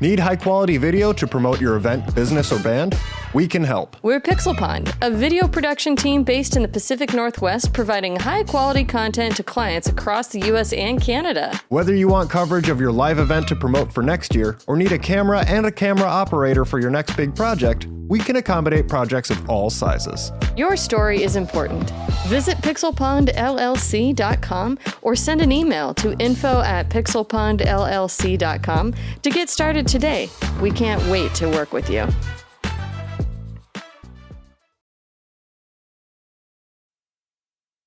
Need high-quality video to promote your event, business, or band? We can help. We're Pixel Pond, a video production team based in the Pacific Northwest, providing high-quality content to clients across the U.S. and Canada. Whether you want coverage of your live event to promote for next year, or need a camera and a camera operator for your next big project, we can accommodate projects of all sizes. Your story is important. Visit pixelpondllc.com or send an email to info@pixelpondllc.com to get started today. We can't wait to work with you.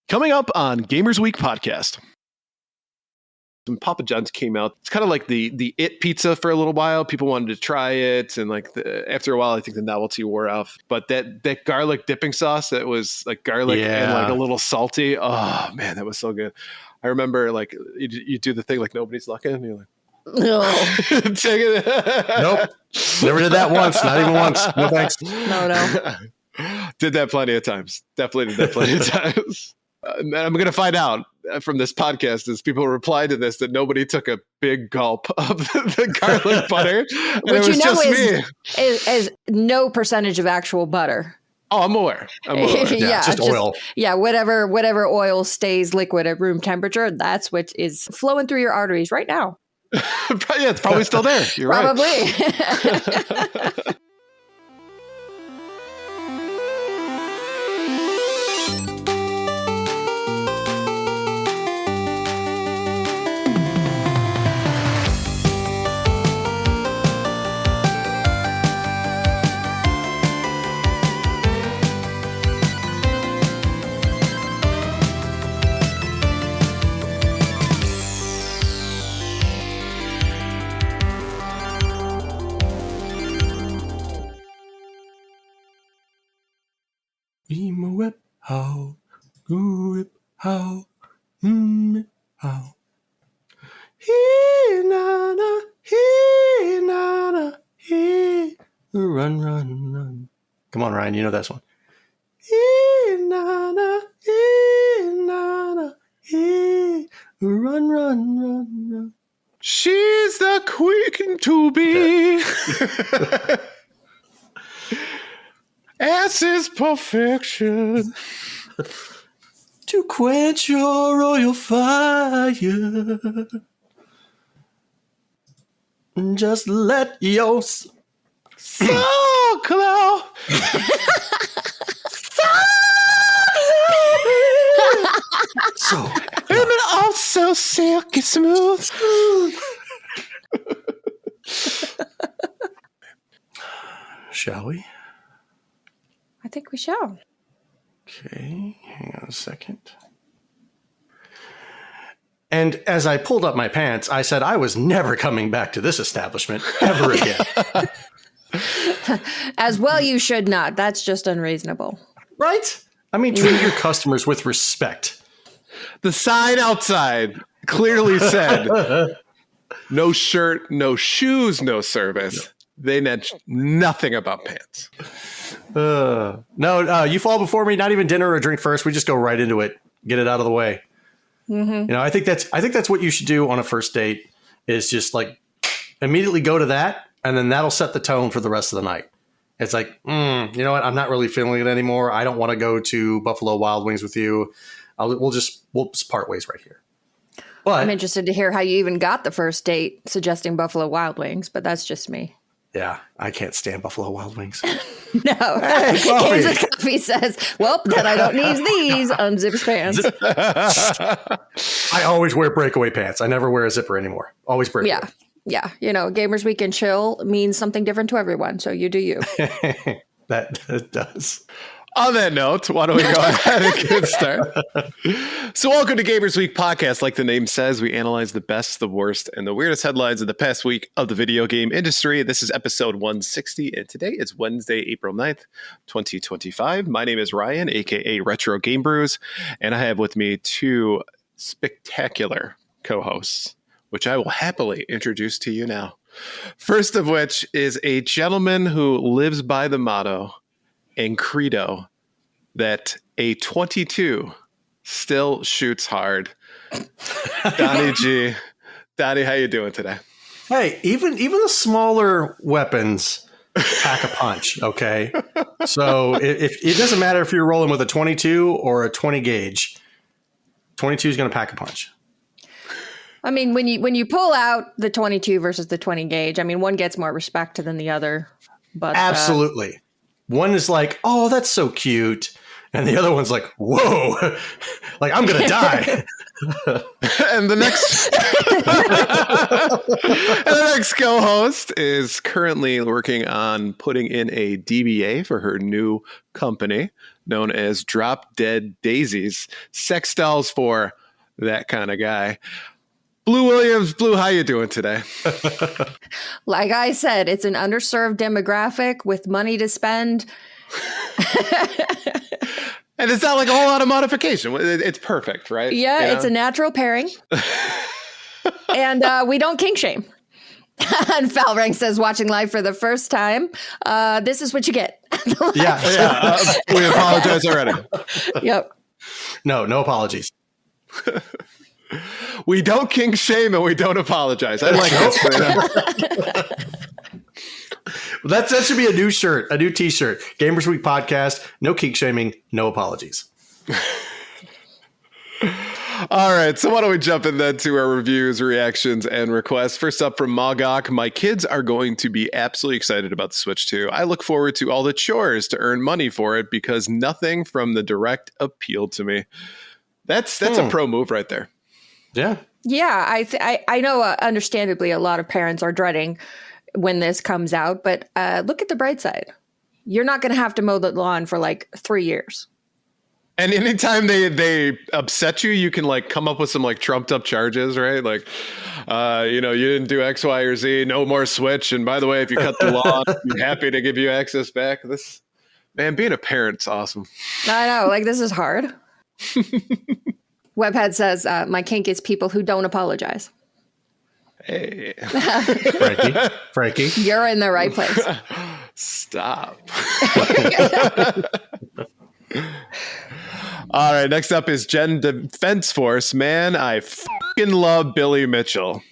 Coming up on Gamers Week podcast. When Papa John's came out, it's kind of like the it pizza for a little while. People wanted to try it, and after a while, I think the novelty wore off. But that garlic dipping sauce that was like garlic and like a little salty. Oh man, that was so good. I remember like you do the thing like nobody's looking, and you're like, No. take it. Nope, never did that once. Not even once. No thanks. No. Did that plenty of times. Definitely did that plenty of times. And I'm going to find out from this podcast as people reply to this that nobody took a big gulp of the garlic butter. Which you know is no percentage of actual butter. Oh, I'm aware. Yeah, just oil. Yeah, whatever oil stays liquid at room temperature, that's what is flowing through your arteries right now. Yeah, it's probably still there. You're probably. Right. Whip how, whip how, how. Run. Come on, Ryan, you know this one. Run. She's the queen to be. Ass is perfection. To quench your royal fire. Just let your so close. So Women are so silky smooth. Shall we? I think we shall. Okay, hang on a second. And as I pulled up my pants, I said I was never coming back to this establishment ever again. As well, you should not. That's just unreasonable. Right? I mean, treat your customers with respect. The sign outside clearly said, no shirt, no shoes, no service. They mentioned nothing about pants. No, you fall before me, not even dinner or drink first. We just go right into it. Get it out of the way. Mm-hmm. You know, I think that's what you should do on a first date is just like immediately go to that. And then that'll set the tone for the rest of the night. It's like, you know what? I'm not really feeling it anymore. I don't want to go to Buffalo Wild Wings with you. We'll just part ways right here. But I'm interested to hear how you even got the first date suggesting Buffalo Wild Wings, but that's just me. Yeah, I can't stand Buffalo Wild Wings. No. Hey, coffee. Coffee says, well, then I don't need these. Unzips pants. I always wear breakaway pants. I never wear a zipper anymore. Always breakaway. Yeah. You know, Gamers Week and Chill means something different to everyone. So you do you. That does. On that note, why don't we go ahead and get started? So welcome to Gamers Week podcast. Like the name says, we analyze the best, the worst, and the weirdest headlines of the past week of the video game industry. This is episode 160, and today is Wednesday, April 9th, 2025. My name is Ryan, a.k.a. retrogamebrews, and I have with me two spectacular co-hosts, which I will happily introduce to you now. First of which is a gentleman who lives by the motto and credo that a 22 still shoots hard. Donnie G. Donnie, how you doing today? Hey, even the smaller weapons pack a punch, okay? So if it doesn't matter if you're rolling with a 22 or a 20 gauge, 22 is going to pack a punch. I mean, when you pull out the 22 versus the 20 gauge, I mean, one gets more respect than the other. But Absolutely. One is like, oh, that's so cute. And the other one's like, whoa, like I'm going to die. And the next co-host is currently working on putting in a DBA for her new company known as Drop Dead Daisies, sex dolls for that kind of guy. Blue Williams, Blue, how you doing today? like I said, it's an underserved demographic with money to spend. And it's not like a whole lot of modification. It's perfect, right? Yeah, You know? it's a natural pairing. And we don't kink shame. And Falrank says, watching live for the first time, this is what you get. Yeah. We apologize already. Yep. No apologies. We don't kink shame and we don't apologize. I like that. That should be a new shirt, a new T-shirt. Gamers Week podcast. No kink shaming, no apologies. All right, so why don't we jump in then to our reviews, reactions, and requests. First up from Mogok, my kids are going to be absolutely excited about the Switch 2. I look forward to all the chores to earn money for it because nothing from the Direct appealed to me. That's a pro move right there. Yeah. Yeah, I know understandably a lot of parents are dreading when this comes out, but look at the bright side. You're not going to have to mow the lawn for like 3 years. And anytime they upset you, you can like come up with some like trumped up charges, right? Like, you didn't do X, Y, or Z, no more Switch. And by the way, if you cut the lawn, I'm happy to give you access back. Man, being a parent's awesome. I know, like this is hard. Webhead says, my kink is people who don't apologize. Hey. Frankie. You're in the right place. Stop. All right, next up is Gen Defense Force. Man, I fucking love Billy Mitchell.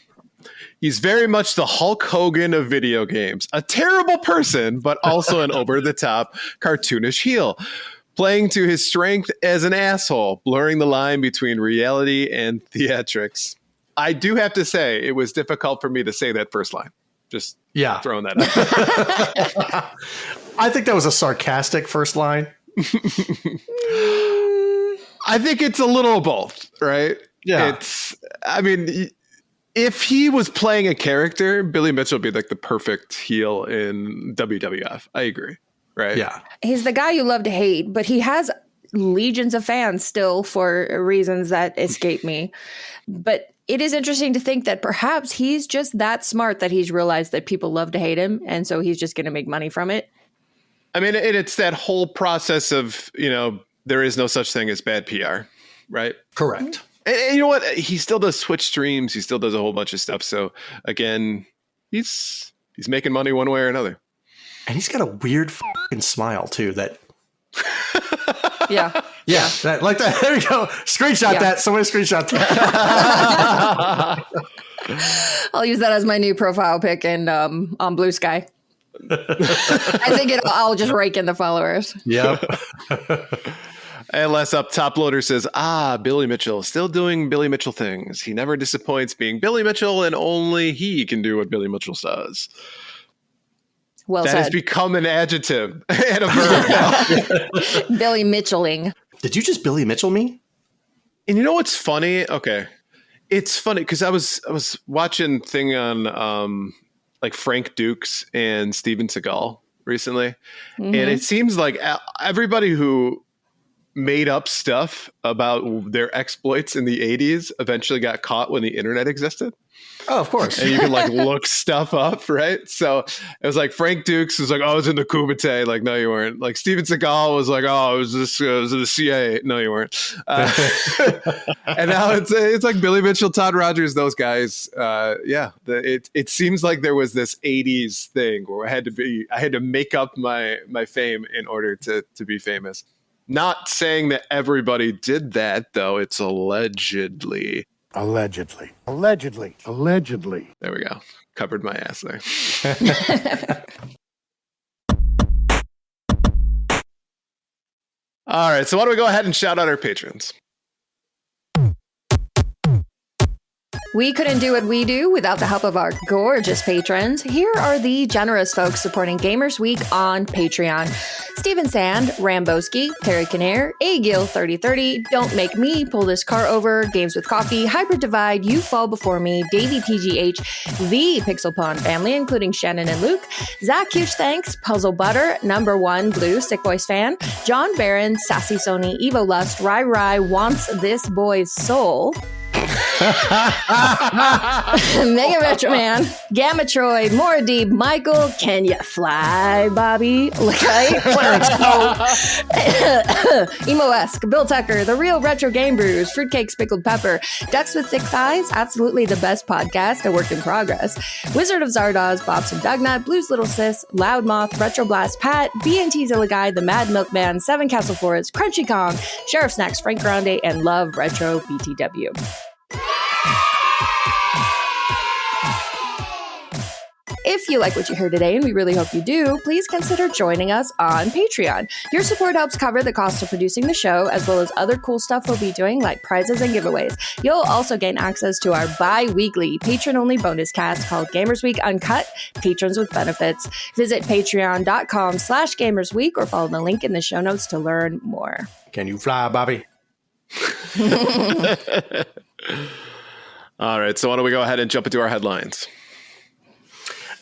He's very much the Hulk Hogan of video games. A terrible person, but also an over-the-top cartoonish heel. Playing to his strength as an asshole, blurring the line between reality and theatrics. I do have to say, it was difficult for me to say that first line. Just throwing that out. I think that was a sarcastic first line. I think it's a little of both, right? Yeah. If he was playing a character, Billy Mitchell would be like the perfect heel in WWF. I agree, right? Yeah. He's the guy you love to hate, but he has legions of fans still for reasons that escape me. But it is interesting to think that perhaps he's just that smart that he's realized that people love to hate him. And so he's just going to make money from it. I mean, it's that whole process of, there is no such thing as bad PR, right? Correct. And you know what? He still does Twitch streams. He still does a whole bunch of stuff. So again, he's making money one way or another. And he's got a weird fucking smile too. That. Yeah. Yeah. That, like that. There you go. Screenshot that. Somebody screenshot that. I'll use that as my new profile pic on Blue Sky. I think I'll just rake in the followers. Yep. And last up, Top Loader says, Billy Mitchell, still doing Billy Mitchell things. He never disappoints being Billy Mitchell, and only he can do what Billy Mitchell does. Well that said. has become an adjective and a verb now. Billy Mitchelling. Did you just Billy Mitchell me? And you know what's funny? Okay. It's funny because I was watching thing on like Frank Dukes and Steven Seagal recently. Mm-hmm. And it seems like everybody who made up stuff about their exploits in the 80s eventually got caught when the internet existed. Oh, of course. And you can like look stuff up, right? So it was like Frank Dukes was like, I was in the Kumite. Like, no, you weren't. Like Steven Seagal was like, I was in the CIA. No, you weren't. And now it's like Billy Mitchell, Todd Rogers, those guys. It seems like there was this 80s thing where I had to make up my fame in order to be famous. Not saying that everybody did that, though. It's allegedly. Allegedly. Allegedly. Allegedly. There we go. Covered my ass there. All right, so why don't we go ahead and shout out our patrons? We couldn't do what we do without the help of our gorgeous patrons. Here are the generous folks supporting Gamers Week on Patreon. Steven Sand, Ramboski, Terry Kinnair, A-Gill 3030, Don't Make Me, Pull This Car Over, Games with Coffee, Hybrid Divide, You Fall Before Me, Davey PGH, the Pixel Pond family, including Shannon and Luke, Zach Huge Thanks, Puzzle Butter, Number One, Blue, Sick Boys Fan, John Barron, Sassy Sony, Evo Lust, Rai Wants This Boy's Soul, Mega Retro Man, Gamma Troy, Moradib, Michael, Can Ya Fly, Bobby, Lakai, Emo-esque, Bill Tucker, The Real Retro Game Brews, Fruitcakes Pickled Pepper, Ducks with Thick Thighs, absolutely the best podcast, a work in progress, Wizard of Zardoz, Bobson Dugnut, Blues Little Sis, Loudmouth, Retro Blast Pat, BNT Zilla Guy, The Mad Milkman, Seven Castle Forest, Crunchy Kong, Sheriff Snacks Frank Grande, and Love Retro BTW. If you like what you heard today, and we really hope you do, please consider joining us on Patreon. Your support helps cover the cost of producing the show, as well as other cool stuff we'll be doing, like prizes and giveaways. You'll also gain access to our bi-weekly patron-only bonus cast called Gamers Week Uncut, Patrons with Benefits. Visit patreon.com/gamersweek or follow the link in the show notes to learn more. Can you fly, Bobby? All right, so why don't we go ahead and jump into our headlines?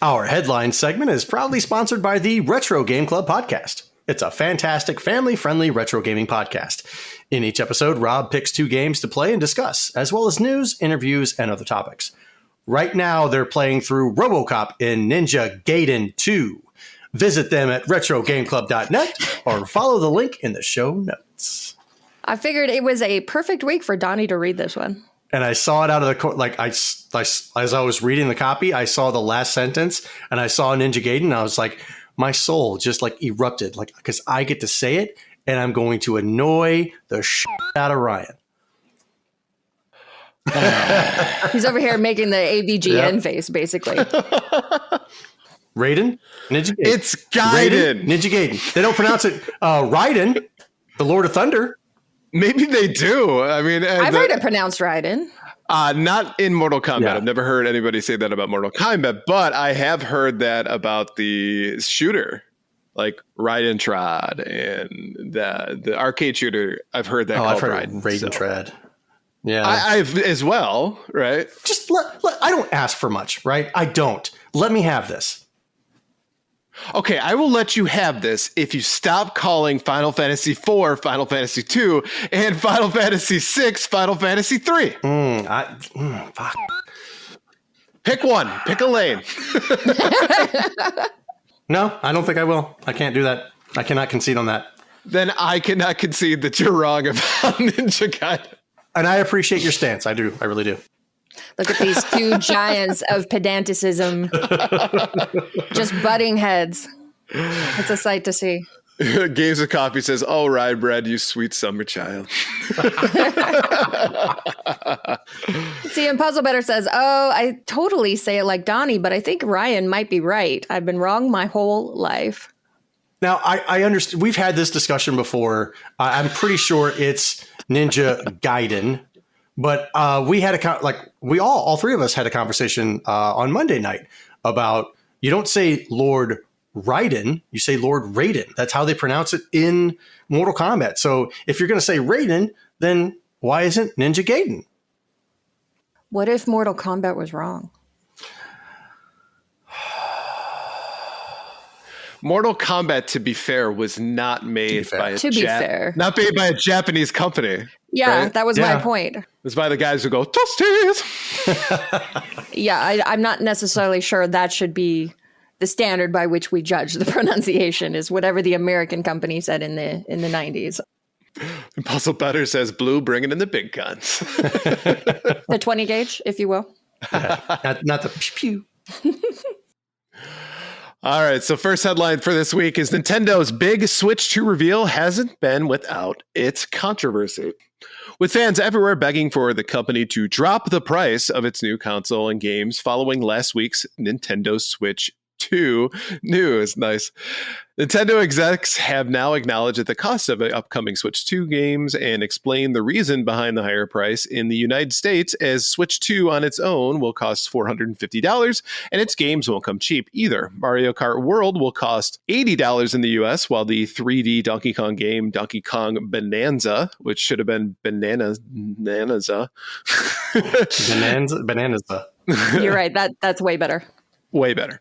Our headline segment is proudly sponsored by the Retro Game Club podcast. It's a fantastic, family-friendly retro gaming podcast. In each episode, Rob picks 2 games to play and discuss, as well as news, interviews, and other topics. Right now, they're playing through RoboCop in Ninja Gaiden 2. Visit them at retrogameclub.net or follow the link in the show notes. I figured it was a perfect week for Donnie to read this one. And I saw it out of the as I was reading the copy, I saw the last sentence and I saw Ninja Gaiden. And I was like, my soul just like erupted, like because I get to say it and I'm going to annoy the shit out of Ryan. He's over here making the AVGN face, basically. Raiden, Ninja Gaiden. It's Gaiden. Ninja Gaiden. They don't pronounce it Raiden, the Lord of Thunder. Maybe they do. I mean, I've heard it pronounced Raiden. Not in Mortal Kombat. Yeah. I've never heard anybody say that about Mortal Kombat, but I have heard that about the shooter, like Raiden Trad and the arcade shooter. I've heard that called I've heard Raiden. Trad. Yeah, I've as well, right? Just I don't ask for much, right? I don't. Let me have this. Okay, I will let you have this if you stop calling Final Fantasy IV Final Fantasy II and Final Fantasy VI Final Fantasy III. Fuck. Pick one. Pick a lane. No, I don't think I will. I can't do that. I cannot concede on that. Then I cannot concede that you're wrong about Ninja Gaiden. And I appreciate your stance. I do. I really do. Look at these 2 giants of pedanticism. Just butting heads. It's a sight to see. Games of Coffee says, "Oh, rye bread, you sweet summer child." See, and Puzzle Better says, "Oh, I totally say it like Donnie, but I think Ryan might be right. I've been wrong my whole life." Now, I understand. We've had this discussion before. I'm pretty sure it's Ninja Gaiden. But we had all 3 of us had a conversation on Monday night about you don't say Lord Raiden, you say Lord Raiden. That's how they pronounce it in Mortal Kombat. So if you're going to say Raiden, then why isn't Ninja Gaiden? What if Mortal Kombat was wrong? Mortal Kombat, to be fair, was not made by not made by a Japanese company. Yeah, right? that was my point. It was by the guys who go, Toasties! Yeah, I'm not necessarily sure that should be the standard by which we judge the pronunciation, is whatever the American company said in the 90s. And Puzzle Better says, Blue bringing in the big guns. The 20 gauge, if you will. Not the pew pew. All right, so first headline for this week is Nintendo's big Switch 2 reveal hasn't been without its controversy. With fans everywhere begging for the company to drop the price of its new console and games following last week's Nintendo Switch 2 news. Nice. Nintendo execs have now acknowledged that the cost of the upcoming Switch 2 games and explained the reason behind the higher price in the United States, as Switch 2 on its own will cost $450 and its games won't come cheap either. Mario Kart World will cost $80 in the US, while the 3D Donkey Kong game Donkey Kong Bonanza, which should have been Bonanza. You're right. That's way better. Way better.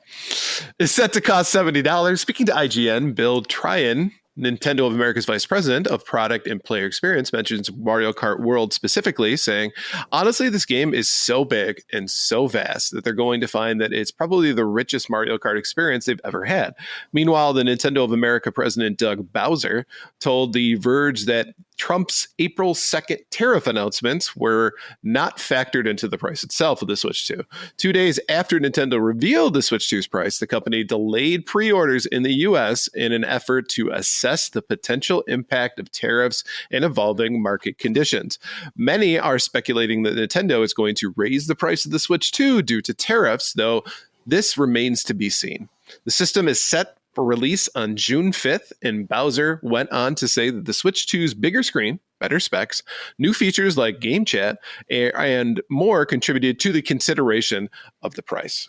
Is set to cost $70. Speaking to IGN, Bill Tryon, Nintendo of America's Vice President of Product and Player Experience, mentions Mario Kart World specifically, saying, honestly, this game is so big and so vast that they're going to find that it's probably the richest Mario Kart experience they've ever had. Meanwhile, the Nintendo of America President Doug Bowser told The Verge that Trump's April 2nd tariff announcements were not factored into the price itself of the Switch 2. 2 days after Nintendo revealed the Switch 2's price, the company delayed pre-orders in the US in an effort to assess the potential impact of tariffs and evolving market conditions. Many are speculating that Nintendo is going to raise the price of the Switch 2 due to tariffs, though this remains to be seen. The system is set for release on June 5th, and Bowser went on to say that the Switch 2's bigger screen, better specs, new features like game chat, and more contributed to the consideration of the price.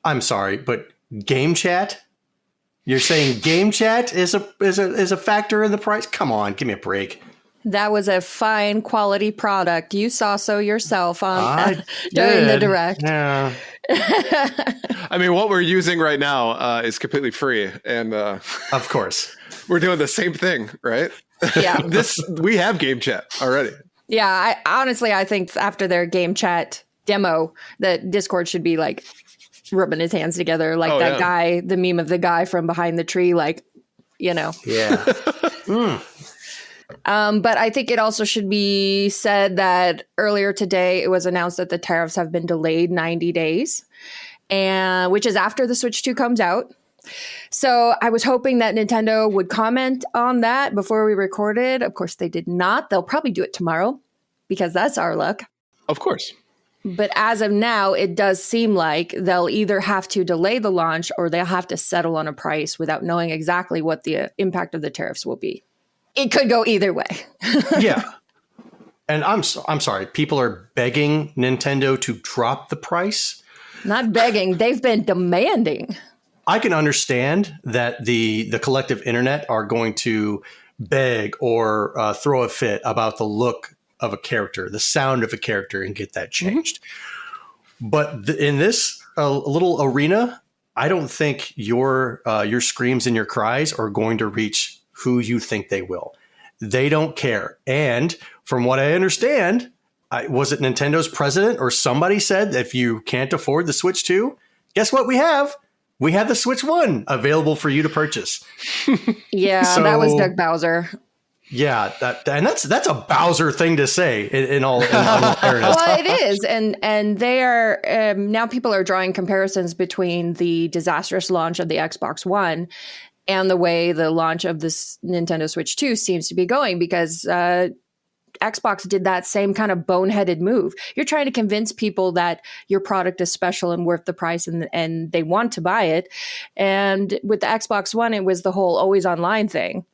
I'm sorry, but game chat? You're saying game chat is a factor in the price? Come on, give me a break. That was a fine quality product. You saw so yourself during the direct. Yeah. I mean, what we're using right now is completely free, and of course, we're doing the same thing, right? Yeah, we have game chat already. Yeah, I think after their game chat demo, that Discord should be like rubbing his hands together, like guy, the meme of the guy from behind the tree, like, you know. Yeah. But I think it also should be said that earlier today it was announced that the tariffs have been delayed 90 days, and which is after the Switch 2 comes out. So I was hoping that Nintendo would comment on that before we recorded. Of course, they did not. They'll probably do it tomorrow because that's our luck. Of course. But as of now, it does seem like they'll either have to delay the launch or they'll have to settle on a price without knowing exactly what the impact of the tariffs will be. It could go either way. Yeah. And I'm sorry. People are begging Nintendo to drop the price. Not begging. They've been demanding. I can understand that the collective internet are going to beg or throw a fit about the look of a character, the sound of a character, and get that changed. Mm-hmm. But in this little arena, I don't think your screams and your cries are going to reach who you think they will. They don't care. And from what I understand, was it Nintendo's president or somebody said that if you can't afford the Switch 2, guess what we have? We have the Switch 1 available for you to purchase. Yeah, so, that was Doug Bowser. Yeah, that's a Bowser thing to say in all fairness. Well, it is, and they are now people are drawing comparisons between the disastrous launch of the Xbox One and the way the launch of this Nintendo Switch 2 seems to be going, because Xbox did that same kind of boneheaded move. You're trying to convince people that your product is special and worth the price, and they want to buy it. And with the Xbox One, it was the whole always online thing.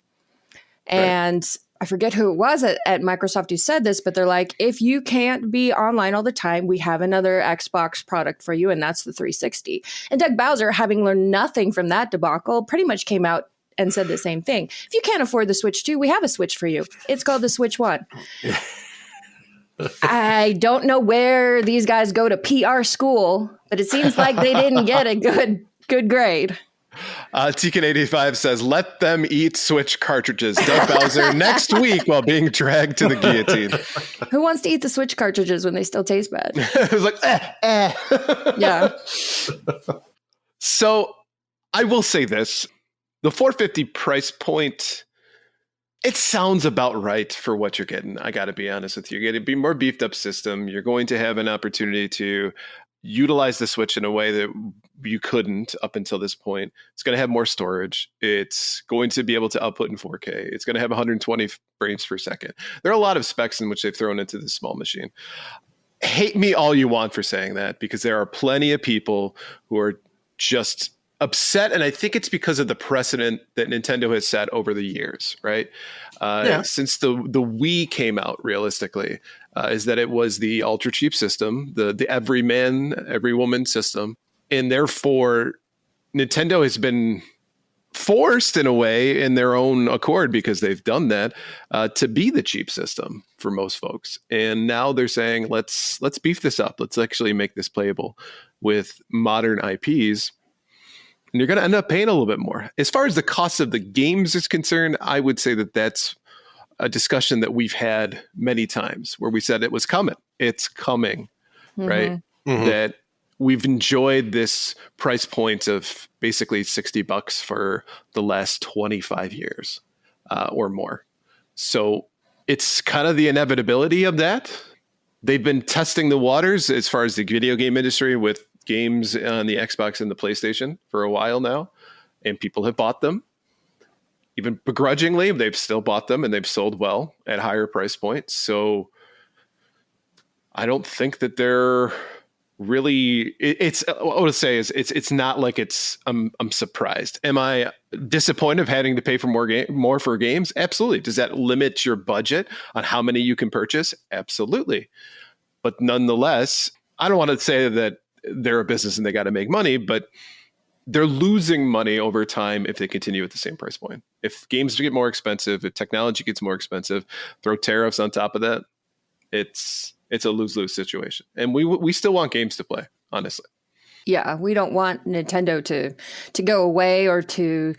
And right. I forget who it was at Microsoft who said this, but they're like, if you can't be online all the time, we have another Xbox product for you, and that's the 360. And Doug Bowser, having learned nothing from that debacle, pretty much came out and said the same thing. If you can't afford the Switch 2, we have a Switch for you. It's called the Switch 1. I don't know where these guys go to PR school, but it seems like they didn't get a good grade. Tekin85 says, let them eat Switch cartridges. Doug Bowser next week while being dragged to the guillotine. Who wants to eat the Switch cartridges when they still taste bad? It was like, Yeah. So I will say this. The 450 price point, it sounds about right for what you're getting. I got to be honest with you. You're getting a more beefed up system. You're going to have an opportunity to utilize the Switch in a way that you couldn't up until this point. It's going to have more storage. It's going to be able to output in 4K. It's going to have 120 frames per second. There are a lot of specs in which they've thrown into this small machine. Hate me all you want for saying that, because there are plenty of people who are just upset, and I think it's because of the precedent that Nintendo has set over the years, right? Since the Wii came out, realistically, is that it was the ultra cheap system, the every man, every woman system, and therefore Nintendo has been forced in a way in their own accord, because they've done that, to be the cheap system for most folks. And now they're saying, let's beef this up. Let's actually make this playable with modern IPs. And you're going to end up paying a little bit more. As far as the cost of the games is concerned, I would say that that's a discussion that we've had many times, where we said it was coming. It's coming, right? Mm-hmm. That we've enjoyed this price point of basically $60 for the last 25 years or more. So it's kind of the inevitability of that. They've been testing the waters as far as the video game industry with games on the Xbox and the PlayStation for a while now, and people have bought them. Even begrudgingly, they've still bought them, and they've sold well at higher price points. So I don't think that they're really, it's, what I would say is it's not like it's, I'm surprised. Am I disappointed of having to pay for more for games? Absolutely. Does that limit your budget on how many you can purchase? Absolutely. But nonetheless, I don't want to say that they're a business and they got to make money, but they're losing money over time if they continue at the same price point. If games get more expensive, if technology gets more expensive, throw tariffs on top of that, it's a lose-lose situation. And we still want games to play, honestly. Yeah, we don't want Nintendo to go away, or to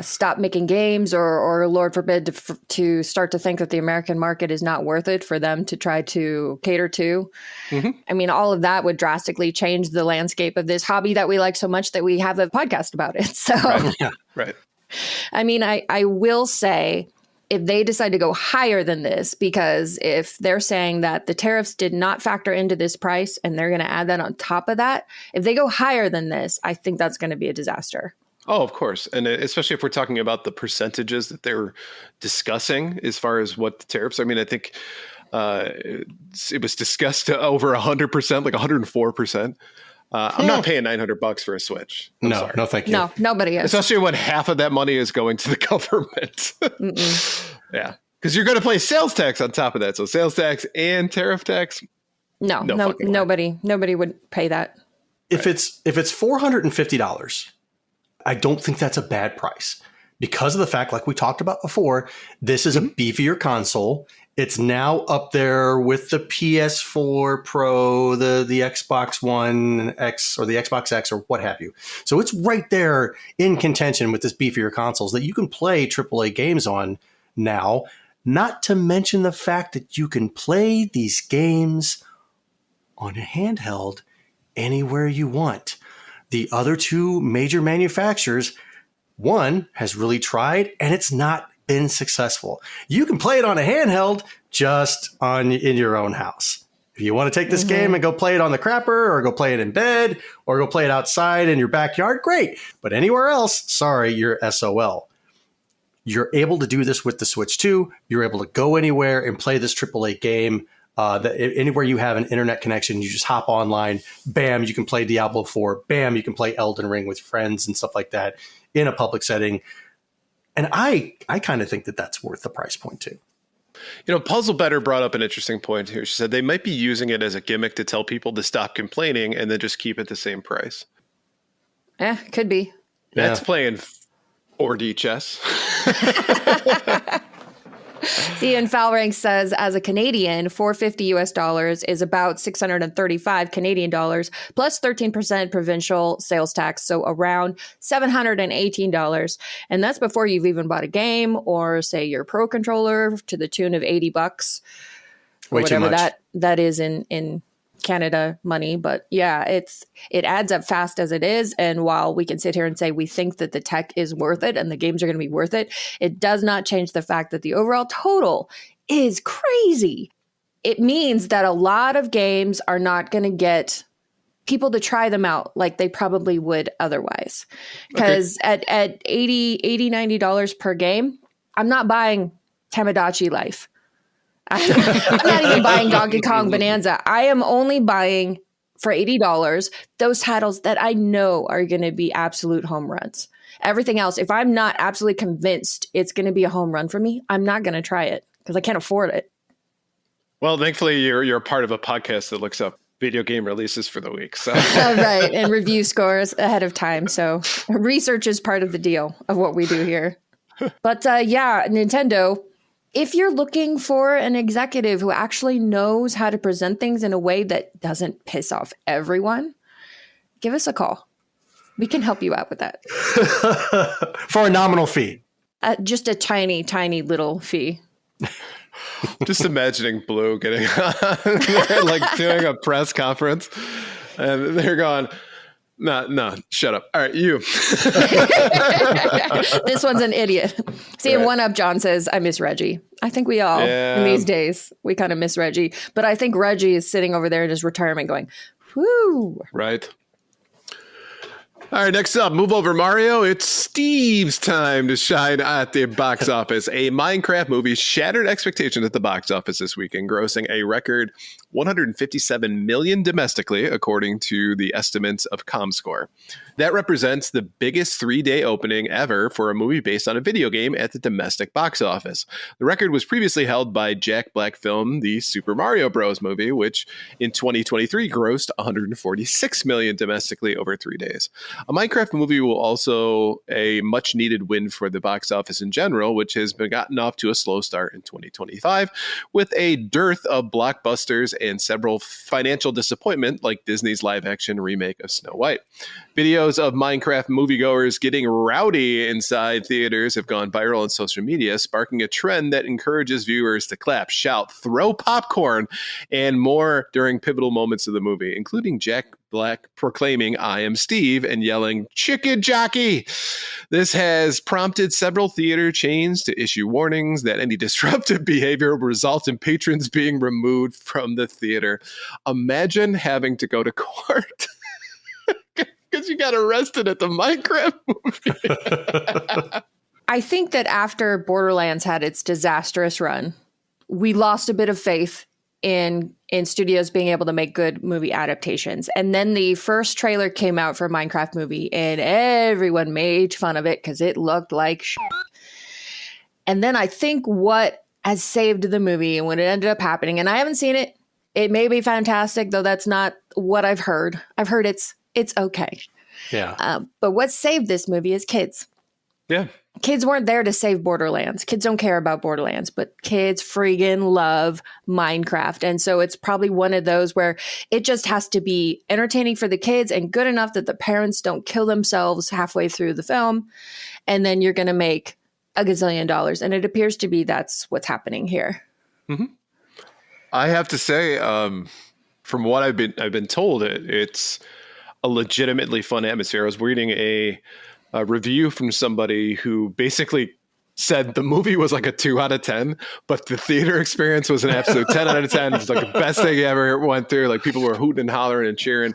stop making games, or Lord forbid, to start to think that the American market is not worth it for them to try to cater to. Mm-hmm. I mean, all of that would drastically change the landscape of this hobby that we like so much that we have a podcast about it. So, right. Yeah, right. I mean, I will say, if they decide to go higher than this, because if they're saying that the tariffs did not factor into this price and they're going to add that on top of that, if they go higher than this, I think that's going to be a disaster. Oh, of course. And especially if we're talking about the percentages that they're discussing as far as what the tariffs, I mean, I think it was discussed to over 100%, like 104%. I'm not paying $900 for a Switch. No, thank you. No, nobody is. Especially when half of that money is going to the government. Yeah, because you're going to pay sales tax on top of that. So sales tax and tariff tax. No, nobody would pay that. If it's $450, I don't think that's a bad price, because of the fact, like we talked about before, this is a beefier console. It's now up there with the PS4 Pro, the Xbox One X, or the Xbox X, or what have you. So it's right there in contention with this beefier consoles that you can play AAA games on now, not to mention the fact that you can play these games on a handheld anywhere you want. The other two major manufacturers, one has really tried, and it's not been successful. You can play it on a handheld just in your own house. If you want to take this game and go play it on the crapper, or go play it in bed, or go play it outside in your backyard, great. But anywhere else, sorry, you're SOL. You're able to do this with the Switch 2. You're able to go anywhere and play this AAA game. Anywhere you have an internet connection, you just hop online. Bam, you can play Diablo 4. Bam, you can play Elden Ring with friends and stuff like that in a public setting. And I kind of think that that's worth the price point too. You know, Puzzle Better brought up an interesting point here. She said they might be using it as a gimmick to tell people to stop complaining and then just keep it the same price. Could be. That's playing 4D chess. See, and Falrank says, as a Canadian, $450 US is about 635 Canadian dollars plus 13% provincial sales tax, so around $718. And that's before you've even bought a game, or say your Pro controller to the tune of $80, or whatever that is in Canada money. But yeah, it adds up fast as it is. And while we can sit here and say we think that the tech is worth it and the games are going to be worth it, it does not change the fact that the overall total is crazy. It means that a lot of games are not going to get people to try them out like they probably would otherwise. Because at $80, $90 per game, I'm not buying Tamagotchi Life. I'm not even buying Donkey Kong Bonanza. I am only buying for $80 those titles that I know are going to be absolute home runs. Everything else, if I'm not absolutely convinced it's going to be a home run for me, I'm not going to try it because I can't afford it. Well, thankfully, you're a part of a podcast that looks up video game releases for the week. So Right, and review scores ahead of time. So research is part of the deal of what we do here. But yeah, Nintendo, if you're looking for an executive who actually knows how to present things in a way that doesn't piss off everyone, give us a call. We can help you out with that. For a nominal fee. Just a tiny, tiny little fee. just imagining Blue getting on there, like doing a press conference, and they're going, no, shut up. All right, you. This one's an idiot. See, in One Up, John says, I miss Reggie. I think we all, in these days, we kind of miss Reggie. But I think Reggie is sitting over there in his retirement going, whoo. Right. All right, next up, move over, Mario. It's Steve's time to shine at the box office. A Minecraft movie shattered expectations at the box office this weekend, grossing a record $157 million domestically, according to the estimates of ComScore. That represents the biggest 3-day opening ever for a movie based on a video game at the domestic box office. The record was previously held by Jack Black film, the Super Mario Bros. Movie, which in 2023 grossed $146 million domestically over 3 days. A Minecraft movie will also a much needed win for the box office in general, which has been gotten off to a slow start in 2025 with a dearth of blockbusters and several financial disappointment like Disney's live action remake of Snow White. Videos of Minecraft moviegoers getting rowdy inside theaters have gone viral on social media, sparking a trend that encourages viewers to clap, shout, throw popcorn, and more during pivotal moments of the movie, including Jack Black proclaiming, "I am Steve," and yelling, "Chicken jockey!" This has prompted several theater chains to issue warnings that any disruptive behavior will result in patrons being removed from the theater. Imagine having to go to court because you got arrested at the Minecraft movie. I think that after Borderlands had its disastrous run, we lost a bit of faith in studios being able to make good movie adaptations. And then the first trailer came out for a Minecraft movie and everyone made fun of it because it looked like shit. And then I think what has saved the movie and what it ended up happening, and I haven't seen it, it may be fantastic, though that's not what I've heard. I've heard it's okay. Yeah. But what saved this movie is kids. Yeah. Kids weren't there to save Borderlands. Kids don't care about Borderlands, but kids friggin' love Minecraft. And so it's probably one of those where it just has to be entertaining for the kids and good enough that the parents don't kill themselves halfway through the film. And then you're going to make $1 gazillion. And it appears to be that's what's happening here. Mm-hmm. I have to say, from what I've been told, it's a legitimately fun atmosphere. I was reading a review from somebody who basically said the movie was like a 2 out of 10, but the theater experience was an absolute 10 out of 10. It's like the best thing he ever went through. Like people were hooting and hollering and cheering.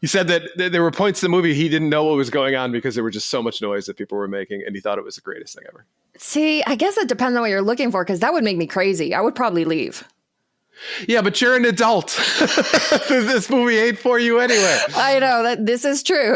He said that there were points in the movie he didn't know what was going on because there was just so much noise that people were making, and he thought it was the greatest thing ever. See, I guess it depends on what you're looking for, because that would make me crazy. I would probably leave. Yeah, but you're an adult. This movie ain't for you anyway. I know that this is true.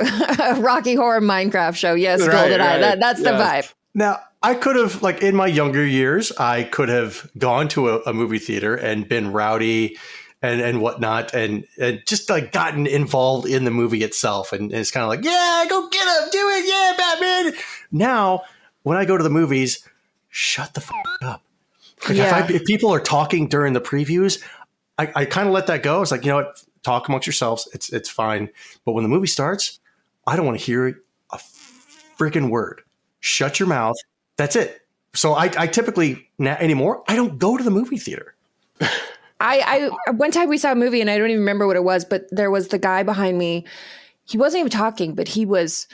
Rocky Horror Minecraft show. Yes, Right, GoldenEye. right. That's the vibe. Now, I could have, like in my younger years, I could have gone to a movie theater and been rowdy and whatnot, and just like gotten involved in the movie itself. And it's kind of like, yeah, go get him, do it, yeah, Batman. Now, when I go to the movies, shut the up. Like if people are talking during the previews, I kind of let that go. It's like, you know what, talk amongst yourselves. It's fine. But when the movie starts, I don't want to hear a freaking word. Shut your mouth. That's it. So I typically anymore, I don't go to the movie theater. I one time we saw a movie and I don't even remember what it was, but there was the guy behind me. He wasn't even talking, but he was,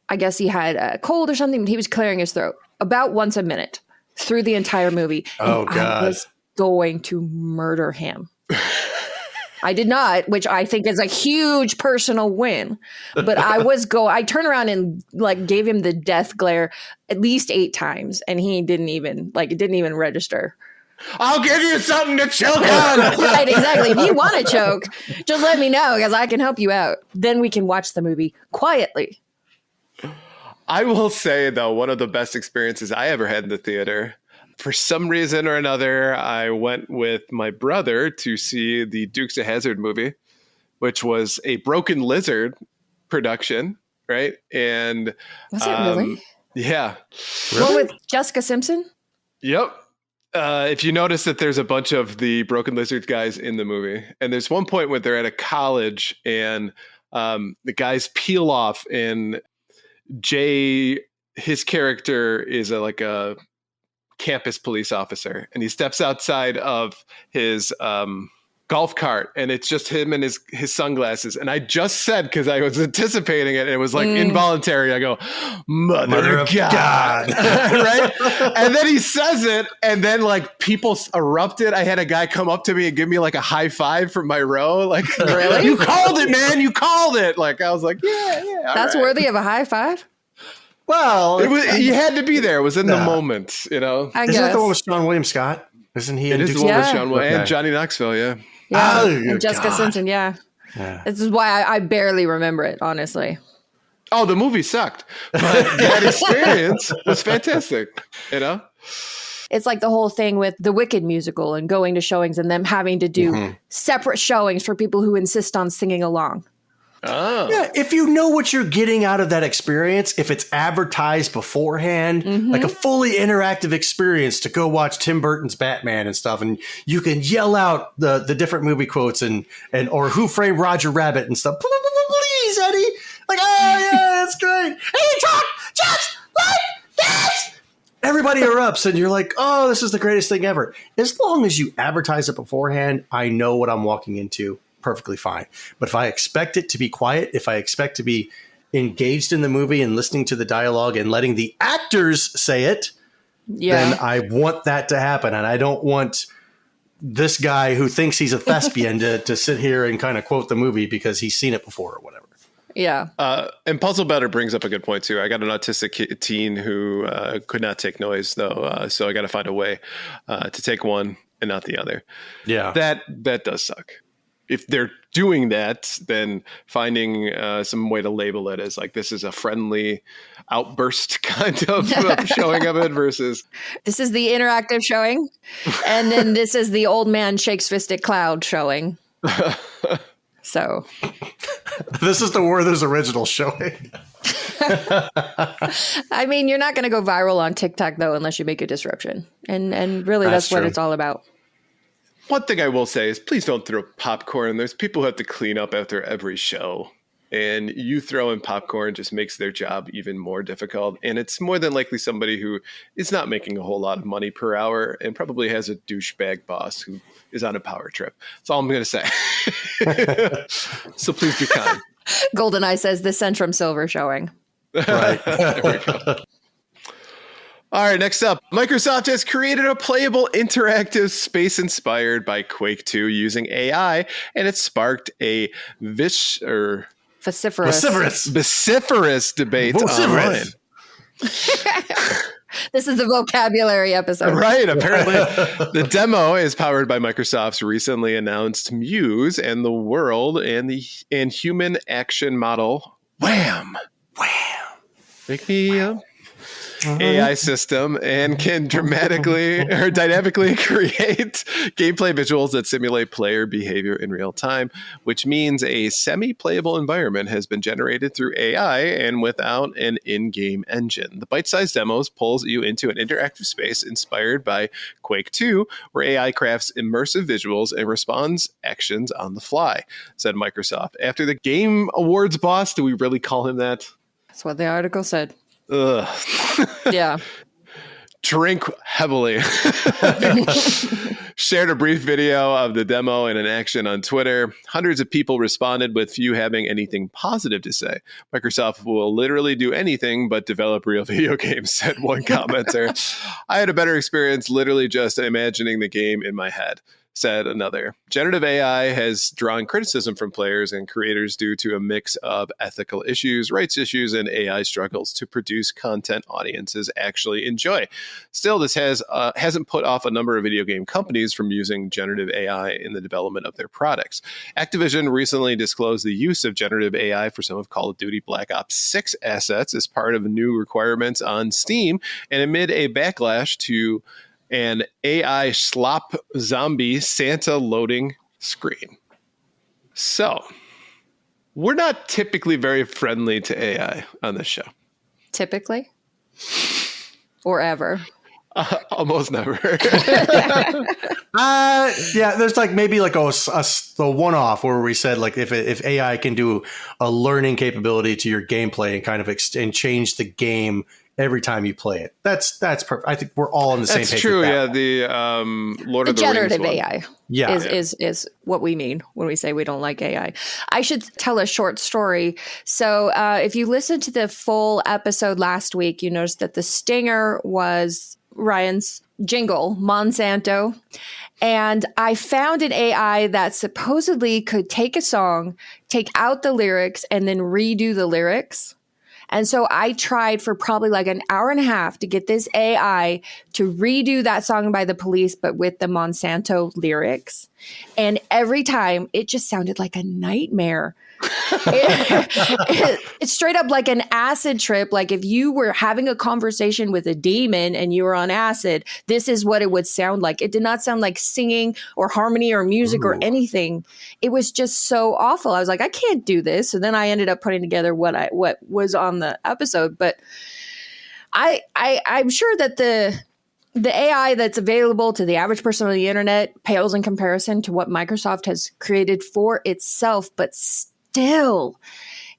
I guess he had a cold or something, but he was clearing his throat about once a minute through the entire movie. Oh, God. I was going to murder him. I did not, which I think is a huge personal win. But I turned around and like gave him the death glare at least 8 times, and he didn't even register. I'll give you something to choke on. Right, exactly. If you want to choke, just let me know because I can help you out. Then we can watch the movie quietly. I will say, though, one of the best experiences I ever had in the theater, for some reason or another, I went with my brother to see the Dukes of Hazzard movie, which was a Broken Lizard production, right? And was it really? Yeah. What with Jessica Simpson? Yep. If you notice that there's a bunch of the Broken Lizard guys in the movie, and there's one point where they're at a college and the guys peel off, and Jay, his character is a campus police officer, and he steps outside of his golf cart, and it's just him and his sunglasses. And I just said, because I was anticipating it, and it was like involuntary, I go, Mother of God. Right? And then he says it, and then like people erupted. I had a guy come up to me and give me like a high five from my row. Like, really? You called it, man. You called it. Like, I was like, yeah. That's right. worthy of a high five. Well, You had to be there. It was in the moment, you know. Isn't that the one with Sean William Scott? Isn't he? It is the one with Sean William and Johnny Knoxville, yeah. Yeah, Oh, and Jessica Simpson, yeah. This is why I barely remember it, honestly. Oh, the movie sucked, but that experience was fantastic, you know? It's like the whole thing with the Wicked musical and going to showings and them having to do separate showings for people who insist on singing along. Oh. Yeah, if you know what you're getting out of that experience, if it's advertised beforehand, like a fully interactive experience to go watch Tim Burton's Batman and stuff, and you can yell out the different movie quotes and or Who Framed Roger Rabbit and stuff. Please, Eddie. Like, oh yeah, that's great. And you talk just like this. Everybody erupts, and you're like, oh, this is the greatest thing ever. As long as you advertise it beforehand, I know what I'm walking into. Perfectly fine. But if I expect it to be quiet, if I expect to be engaged in the movie and listening to the dialogue and letting the actors say it, then I want that to happen. And I don't want this guy who thinks he's a thespian to sit here and kind of quote the movie because he's seen it before or whatever. Yeah. And Puzzle Better brings up a good point, too. I got an autistic teen who could not take noise, though. So I got to find a way to take one and not the other. Yeah. That does suck. If they're doing that, then finding some way to label it as like this is a friendly outburst kind of showing of it versus this is the interactive showing, and then this is the old man shakes fist at cloud showing. So this is the Werther's original showing. I mean, you're not going to go viral on TikTok though unless you make a disruption, and really that's what it's all about. One thing I will say is please don't throw popcorn. There's people who have to clean up after every show. And you throw in popcorn just makes their job even more difficult. And it's more than likely somebody who is not making a whole lot of money per hour and probably has a douchebag boss who is on a power trip. That's all I'm going to say. So please be kind. GoldenEye says the Centrum Silver showing. Right. There we go. All right, next up, Microsoft has created a playable interactive space inspired by Quake II using AI, and it sparked a vociferous debate online. This is the vocabulary episode. Right, apparently. The demo is powered by Microsoft's recently announced Muse and the world and human action model, Wham! Make me AI system and can dynamically create gameplay visuals that simulate player behavior in real time, which means a semi-playable environment has been generated through AI and without an in-game engine. The bite-sized demos pulls you into an interactive space inspired by Quake II, where AI crafts immersive visuals and responds actions on the fly, said Microsoft. After the Game Awards boss, do we really call him that? That's what the article said. Ugh. Yeah. Drink heavily. Shared a brief video of the demo and an action on Twitter. Hundreds of people responded with few having anything positive to say. Microsoft will literally do anything but develop real video games, said one commenter. I had a better experience literally just imagining the game in my head. said another. Generative AI has drawn criticism from players and creators due to a mix of ethical issues, rights issues, and AI struggles to produce content audiences actually enjoy. Still, this hasn't put off a number of video game companies from using generative AI in the development of their products. Activision recently disclosed the use of generative AI for some of Call of Duty Black Ops 6 assets as part of new requirements on Steam, and amid a backlash to an AI slop zombie Santa loading screen. So, we're not typically very friendly to AI on this show. Typically? Or ever? Almost never. Yeah, there's like maybe like the one-off where we said like if AI can do a learning capability to your gameplay and kind of and change the game every time you play it. That's perfect. I think we're all on the same page. That's true. With Yeah, that the Lord of the generative Rings AI Yeah. is what we mean when we say we don't like AI. I should tell a short story. So if you listened to the full episode last week, you noticed that the stinger was Ryan's jingle, Monsanto. And I found an AI that supposedly could take a song, take out the lyrics, and then redo the lyrics. And so I tried for probably like an hour and a half to get this AI to redo that song by the Police, but with the Monsanto lyrics. And every time it just sounded like a nightmare. It's straight up like an acid trip. Like if you were having a conversation with a demon and you were on acid, this is what it would sound like. It did not sound like singing or harmony or music or anything. It was just so awful. I was like, I can't do this. So then I ended up putting together what was on the episode. But I'm sure that the AI that's available to the average person on the internet pales in comparison to what Microsoft has created for itself. But still,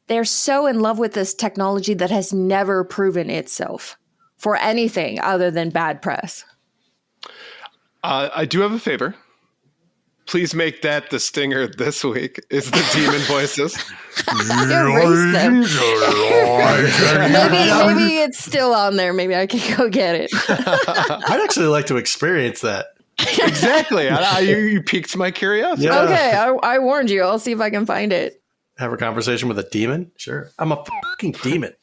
they're so in love with this technology that has never proven itself for anything other than bad press. I do have a favor. Please make that the stinger this week is the demon voices. Erase them. maybe it's still on there. Maybe I can go get it. I'd actually like to experience that. Exactly. You piqued my curiosity. Yeah. Okay, I warned you. I'll see if I can find it. Have a conversation with a demon? Sure. I'm a fucking demon.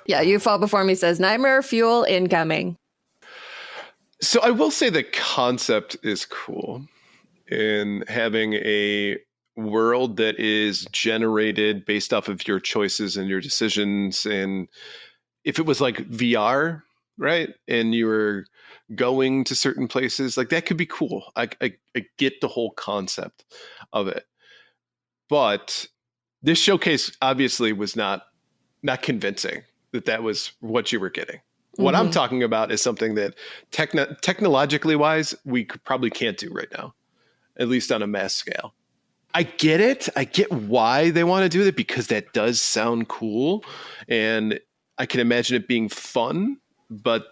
Yeah, You Fall Before Me says nightmare fuel incoming. So I will say the concept is cool in having a world that is generated based off of your choices and your decisions. And if it was like VR, right, and you were going to certain places, like that could be cool. I get the whole concept of it. But this showcase obviously was not convincing that was what you were getting. What I'm talking about is something that technologically wise, we probably can't do right now, at least on a mass scale. I get it. I get why they want to do it because that does sound cool. And I can imagine it being fun. But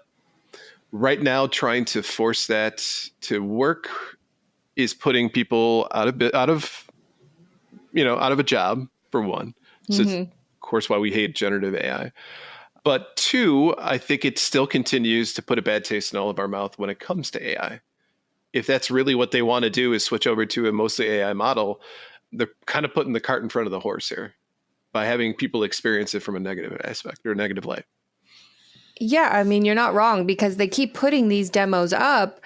right now, trying to force that to work is putting people out of a job, for one. So it's, of course, why we hate generative AI. But two, I think it still continues to put a bad taste in all of our mouth when it comes to AI. If that's really what they want to do is switch over to a mostly AI model, they're kind of putting the cart in front of the horse here by having people experience it from a negative aspect or a negative light. Yeah, I mean, you're not wrong because they keep putting these demos up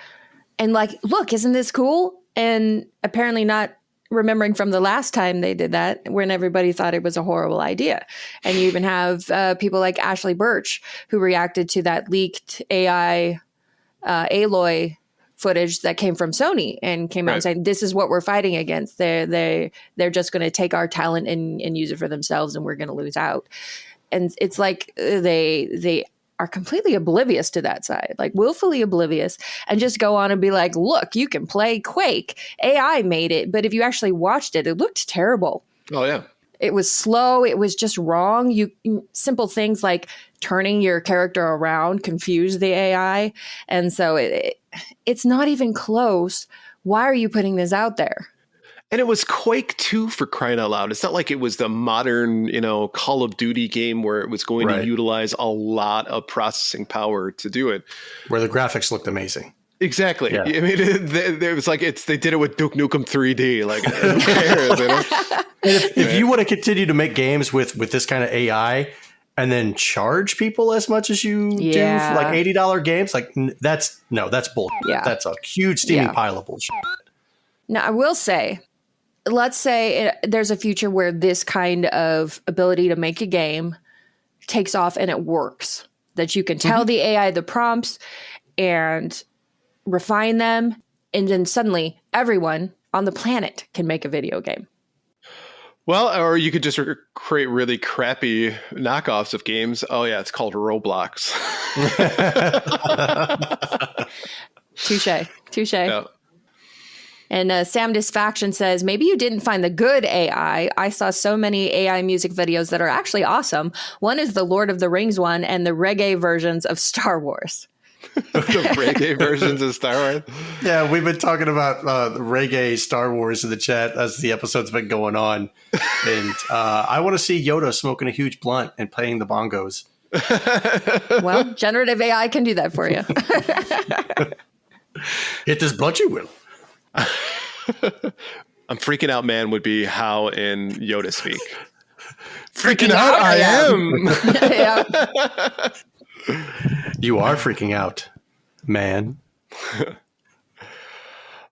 and like, look, isn't this cool? And apparently not remembering from the last time they did that when everybody thought it was a horrible idea. And you even have people like Ashley Birch who reacted to that leaked AI Aloy footage that came from Sony and came out saying, this is what we're fighting against. They're just going to take our talent and use it for themselves and we're going to lose out. And it's like they are completely oblivious to that side, like willfully oblivious, and just go on and be like, look, you can play Quake. AI made it. But if you actually watched it, it looked terrible. Oh, yeah. It was slow. It was just wrong. Simple things like turning your character around confuse the AI. And so it's not even close. Why are you putting this out there? And it was Quake II, for crying out loud. It's not like it was the modern, Call of Duty game where it was going to utilize a lot of processing power to do it. Where the graphics looked amazing. Exactly. Yeah. I mean, it was like they did it with Duke Nukem 3D. Like, who cares? You know? If you want to continue to make games with this kind of AI and then charge people as much as you do for like $80 games, like that's bull. Yeah. That's a huge steaming pile of bullshit. Now, I will say, let's say there's a future where this kind of ability to make a game takes off and it works. That you can tell the AI the prompts and refine them, and then suddenly everyone on the planet can make a video game. Well, or you could just create really crappy knockoffs of games. Oh yeah, it's called Roblox. Touche. Yeah. And Sam Disfaction says, maybe you didn't find the good AI. I saw so many AI music videos that are actually awesome. One is the Lord of the Rings one and the reggae versions of Star Wars. The reggae versions of Star Wars. Yeah, we've been talking about the reggae Star Wars in the chat as the episode's been going on. And I want to see Yoda smoking a huge blunt and playing the bongos. Well, generative AI can do that for you. Hit this blunt, you will. I'm freaking out, man, would be how in Yoda speak. Freaking out, I am. Yeah. You are freaking out, man.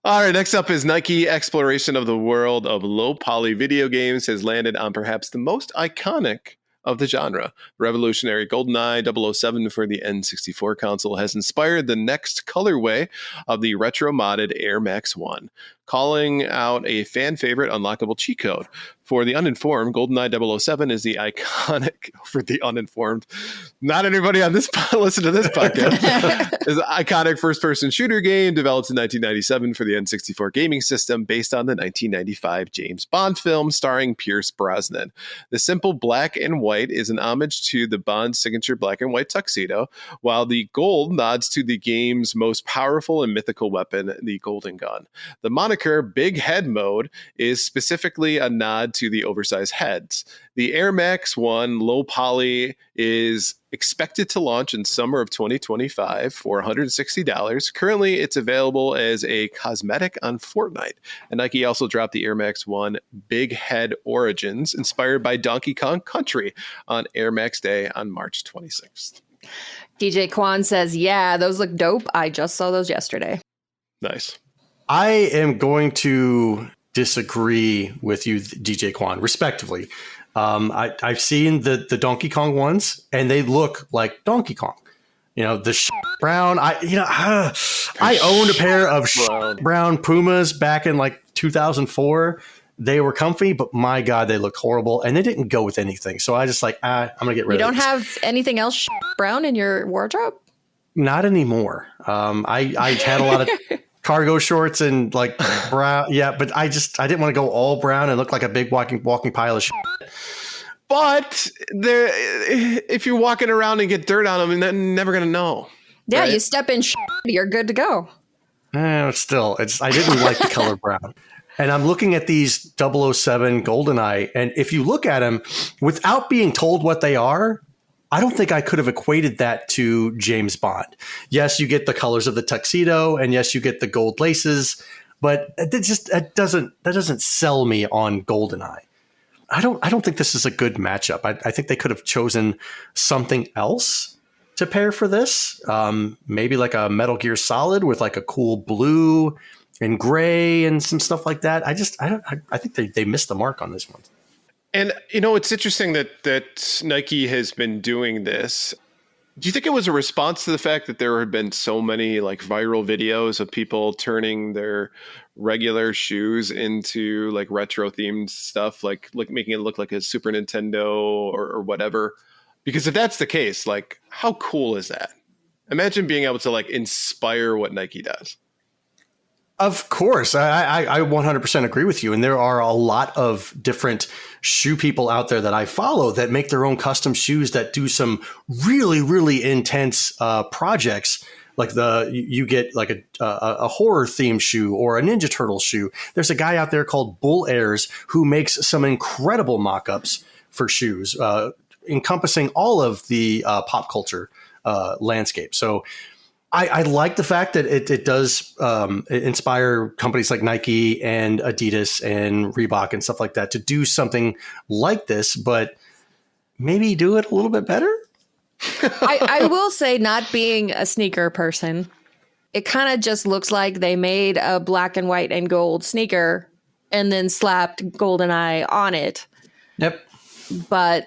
All right, next up is Nike exploration of the world of low poly video games has landed on perhaps the most iconic of the genre. Revolutionary GoldenEye 007 for the N64 console has inspired the next colorway of the retro modded Air Max 1, calling out a fan favorite unlockable cheat code. For the uninformed, GoldenEye 007 is the iconic, for the uninformed, not anybody on this listen to this podcast, is an iconic first-person shooter game developed in 1997 for the N64 gaming system based on the 1995 James Bond film starring Pierce Brosnan. The simple black and white is an homage to the Bond signature black and white tuxedo, while the gold nods to the game's most powerful and mythical weapon, the Golden Gun. The moniker Big Head Mode is specifically a nod to the oversized heads. The Air Max 1 low poly is expected to launch in summer of 2025 for $160. Currently, it's available as a cosmetic on Fortnite. And Nike also dropped the Air Max 1 Big Head Origins, inspired by Donkey Kong Country, on Air Max Day on March 26th. DJ Kwan says, yeah, those look dope. I just saw those yesterday. Nice. I am going to disagree with you, DJ Kwan, respectively. I've seen the Donkey Kong ones, and they look like Donkey Kong. You know, the brown. I owned a pair of brown Pumas back in like 2004. They were comfy, but my God, they looked horrible, and they didn't go with anything. So I just like, I'm gonna get rid of it. You don't have anything else brown in your wardrobe? Not anymore. I had a lot of cargo shorts and like brown. Yeah, but I didn't want to go all brown and look like a big walking pile of shit. But if you're walking around and get dirt on them, they're never going to know. Yeah, right? You step in you're good to go. Still, I didn't like the color brown. And I'm looking at these 007 GoldenEye, and if you look at them without being told what they are, I don't think I could have equated that to James Bond. Yes, you get the colors of the tuxedo, and yes, you get the gold laces, but that doesn't sell me on GoldenEye. I don't think this is a good matchup. I think they could have chosen something else to pair for this. Maybe like a Metal Gear Solid with like a cool blue and gray and some stuff like that. I think they missed the mark on this one. And, you know, it's interesting that Nike has been doing this. Do you think it was a response to the fact that there had been so many like viral videos of people turning their regular shoes into like retro themed stuff, like making it look like a Super Nintendo or whatever? Because if that's the case, like, how cool is that? Imagine being able to like inspire what Nike does. Of course, I 100% agree with you. And there are a lot of different shoe people out there that I follow that make their own custom shoes that do some really, really intense projects. Like you get like a horror themed shoe or a Ninja Turtle shoe. There's a guy out there called Bull Airs who makes some incredible mock-ups for shoes, encompassing all of the pop culture landscape. So I like the fact that it does inspire companies like Nike and Adidas and Reebok and stuff like that to do something like this, but maybe do it a little bit better. I will say, not being a sneaker person, it kind of just looks like they made a black and white and gold sneaker and then slapped GoldenEye on it. Yep. But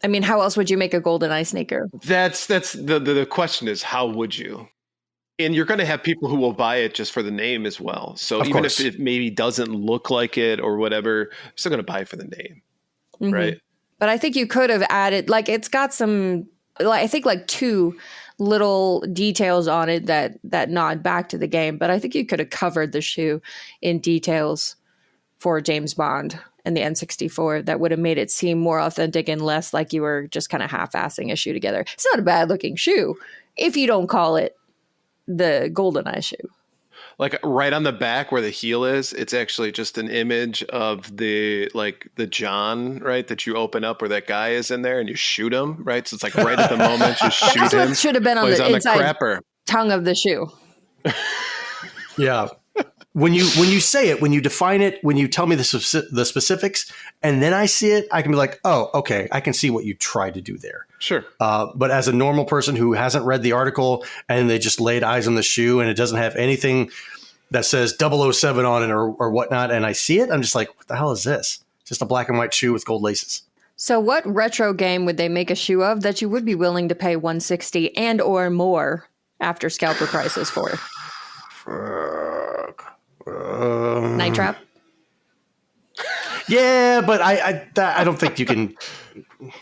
I mean, how else would you make a GoldenEye sneaker? That's the question is, how would you? And you're going to have people who will buy it just for the name as well. So Of even course. if it maybe doesn't look like it or whatever, you're still going to buy it for the name, right? But I think you could have added, like, it's got some, like, I think like 2 little details on it that nod back to the game. But I think you could have covered the shoe in details for James Bond and the N64 that would have made it seem more authentic and less like you were just kind of half-assing a shoe together. It's not a bad looking shoe if you don't call it the GoldenEye shoe. Like right on the back where the heel is, it's actually just an image of the John, right, that you open up where that guy is in there and you shoot him, right? So it's like right at the moment you shoot That's him. what should have been on while he's the inside crapper. tongue of the shoe. Yeah. When you say it, when you define it, when you tell me the specifics, and then I see it, I can be like, oh, okay, I can see what you tried to do there. Sure. But as a normal person who hasn't read the article and they just laid eyes on the shoe and it doesn't have anything that says 007 on it or whatnot, and I see it, I'm just like, what the hell is this? Just a black and white shoe with gold laces. So what retro game would they make a shoe of that you would be willing to pay $160 and or more after scalper prices for? Night Trap? Yeah, but I don't think you can.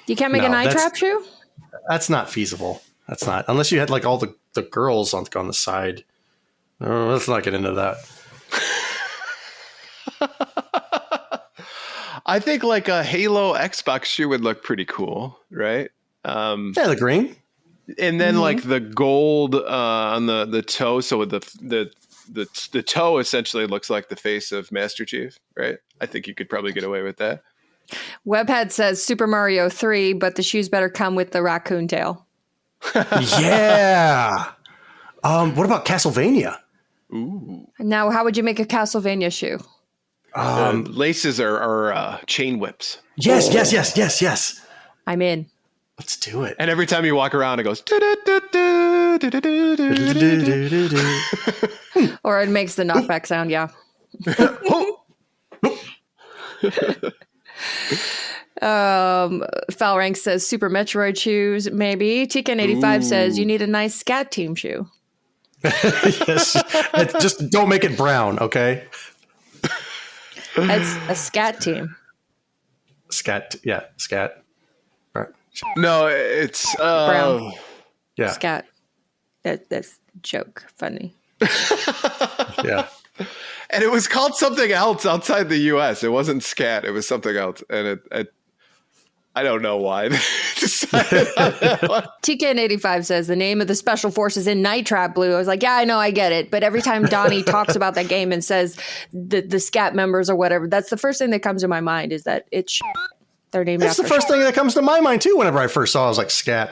You can't make a Night Trap shoe? That's not feasible. That's not, unless you had like all the girls on the side. Oh, let's not get into that. I think like a Halo Xbox shoe would look pretty cool, right? Yeah, the green. And then like the gold on the toe, so with the toe essentially looks like the face of Master Chief, right? I think you could probably get away with that. Webhead says Super Mario 3, but the shoes better come with the raccoon tail. Yeah. What about Castlevania? Ooh. Now, how would you make a Castlevania shoe? Laces are chain whips. Yes. I'm in. Let's do it. And every time you walk around, it goes. Or it makes the knockback sound, yeah. Foul Rank says Super Metroid shoes, maybe. TKN85 says you need a nice Scat Team shoe. Yes. Just don't make it brown, okay? It's a Scat Team. Scat. Right. No, it's Brown. Yeah. Scat. That's joke. Funny. Yeah. and it was called something else outside the U.S. It wasn't scat. It was something else, and I don't know why they decided on that one. TKN85 says the name of the special forces in Night Trap Blue. I was like, yeah, I know, I get it. But every time Donnie talks about that game and says the scat members or whatever, that's the first thing that comes to my mind is that it's their name. That's the first thing that comes to my mind too. Whenever I first saw it, I was like, scat.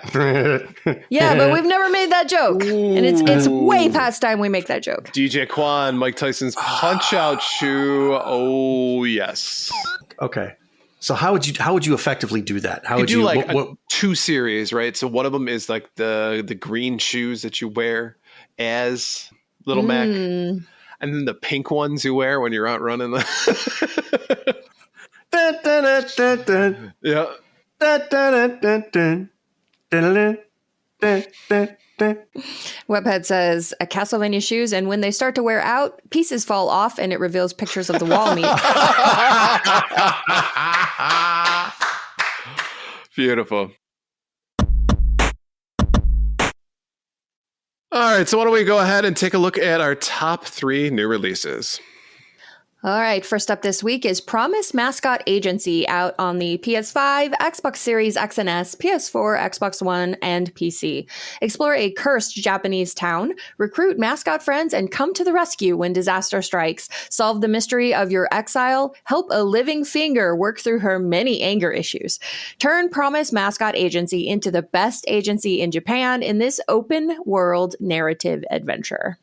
Yeah, but we've never made that joke. And it's way past time we make that joke. DJ Quan, Mike Tyson's Punch Out shoe. Oh, yes. Okay. So how would you effectively do that? How would do you like what, two series, right? So one of them is like the green shoes that you wear as Little Mac, and then the pink ones you wear when you're out running. Yeah. Webhead says Castlevania shoes, and when they start to wear out, pieces fall off and it reveals pictures of the wall meat. Beautiful. All right, so why don't we go ahead and take a look at our top 3 new releases? All right, first up this week is Promise Mascot Agency, out on the PS5, Xbox Series X and S, PS4, Xbox One, and PC. Explore a cursed Japanese town, recruit mascot friends, and come to the rescue when disaster strikes. Solve the mystery of your exile, help a living finger work through her many anger issues. Turn Promise Mascot Agency into the best agency in Japan in this open world narrative adventure.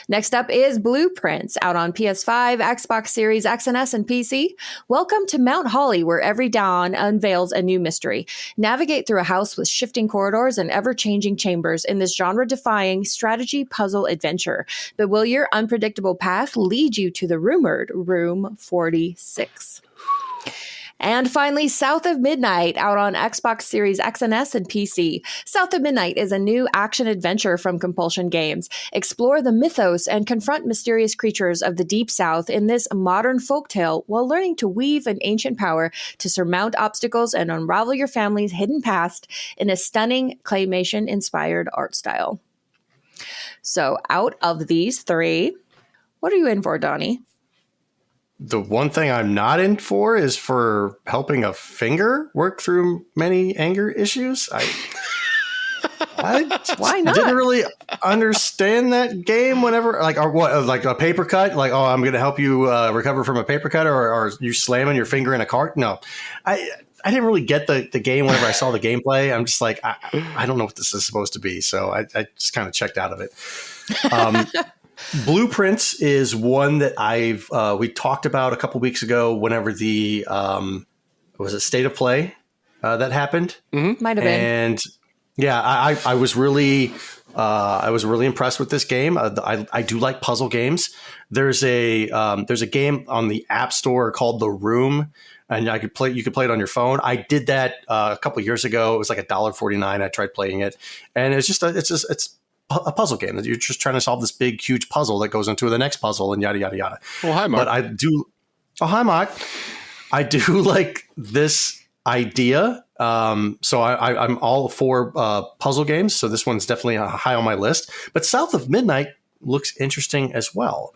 Next up is Blueprints, out on PS5, Xbox Series X and S, and PC. Welcome to Mount Holly, where every dawn unveils a new mystery. Navigate through a house with shifting corridors and ever-changing chambers in this genre-defying strategy puzzle adventure. But will your unpredictable path lead you to the rumored Room 46? And finally, South of Midnight, out on Xbox Series X and S and PC. South of Midnight is a new action-adventure from Compulsion Games. Explore the mythos and confront mysterious creatures of the Deep South in this modern folktale while learning to weave an ancient power to surmount obstacles and unravel your family's hidden past in a stunning claymation-inspired art style. So out of these three, what are you in for, Donnie? The one thing I'm not in for is for helping a finger work through many anger issues. Why not? Didn't really understand that game whenever, like a paper cut, like, oh, I'm going to help you recover from a paper cut, or you slamming your finger in a cart. No, I didn't really get the game whenever I saw the gameplay. I'm just like, I don't know what this is supposed to be. So I just kind of checked out of it. Blueprints is one that we talked about a couple weeks ago whenever the was it State of Play that happened. Mm-hmm. Might have been. And yeah, I was really impressed with this game. I do like puzzle games. There's a game on the App Store called The Room, and you could play it on your phone. I did that a couple of years ago. It was like $1.49. I tried playing it, and it's a puzzle game that you're just trying to solve this big, huge puzzle that goes into the next puzzle and yada, yada, yada. Well, hi, Mark. Hi, Mark. I do like this idea. So I'm all for puzzle games. So this one's definitely high on my list. But South of Midnight looks interesting as well.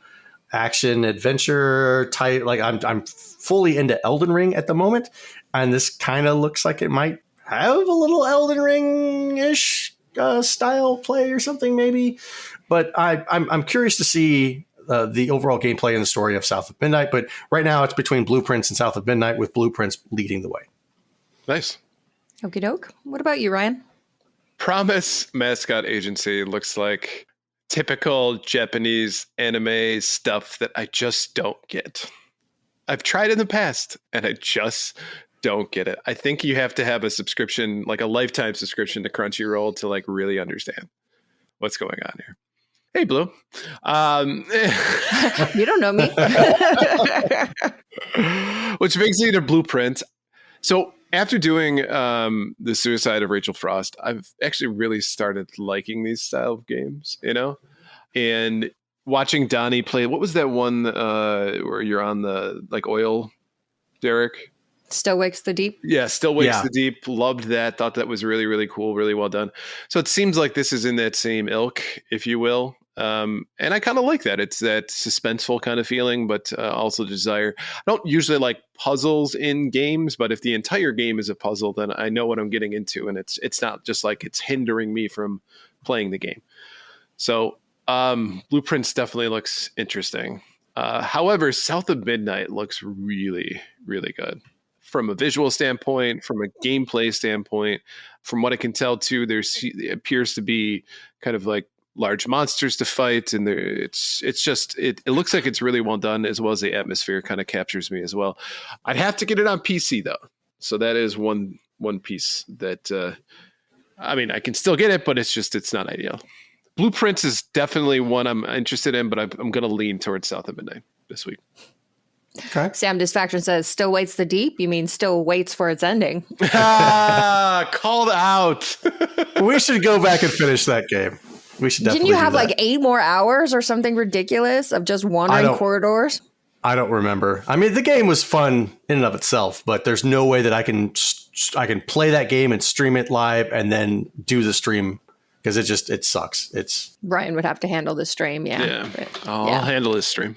Action, adventure, type. Like I'm fully into Elden Ring at the moment. And this kind of looks like it might have a little Elden Ring-ish style play or something maybe, but I'm curious to see the overall gameplay and the story of South of Midnight. But right now it's between Blueprints and South of Midnight, with Blueprints leading the way. Nice. Okie doke. What about you, Ryan? Promise Mascot Agency looks like typical Japanese anime stuff that I just don't get. I've tried in the past and I just don't get it. I think you have to have a subscription, like a lifetime subscription to Crunchyroll, to like really understand what's going on here. Hey, Blue. You don't know me. Which brings me to Blueprint. So after doing the Suicide of Rachel Frost, I've actually really started liking these style of games, and watching Donnie play. What was that one where you're on the like oil derrick? Still Wakes the Deep. Yeah, Still Wakes the Deep. Loved that. Thought that was really, really cool. Really well done. So it seems like this is in that same ilk, if you will. And I kind of like that. It's that suspenseful kind of feeling, but also desire. I don't usually like puzzles in games, but if the entire game is a puzzle, then I know what I'm getting into. And it's not just like it's hindering me from playing the game. So Blueprints definitely looks interesting. However, South of Midnight looks really, really good. From a visual standpoint, from a gameplay standpoint, from what I can tell too, there appears to be kind of like large monsters to fight, and it looks like it's really well done, as well as the atmosphere kind of captures me as well. I'd have to get it on PC though, so that is one piece that I can still get it, but it's not ideal. Blueprints is definitely one I'm interested in, but I'm going to lean towards South of Midnight this week. Okay. Sam Disfaction says, still waits the deep? You mean still waits for its ending? Called out. We should go back and finish that game. We should definitely. Didn't you have like 8 more hours or something ridiculous of just wandering corridors? I don't remember. I mean, the game was fun in and of itself, but there's no way that I can play that game and stream it live and then do the stream, because it sucks. Brian would have to handle the stream. Yeah. I'll handle this stream.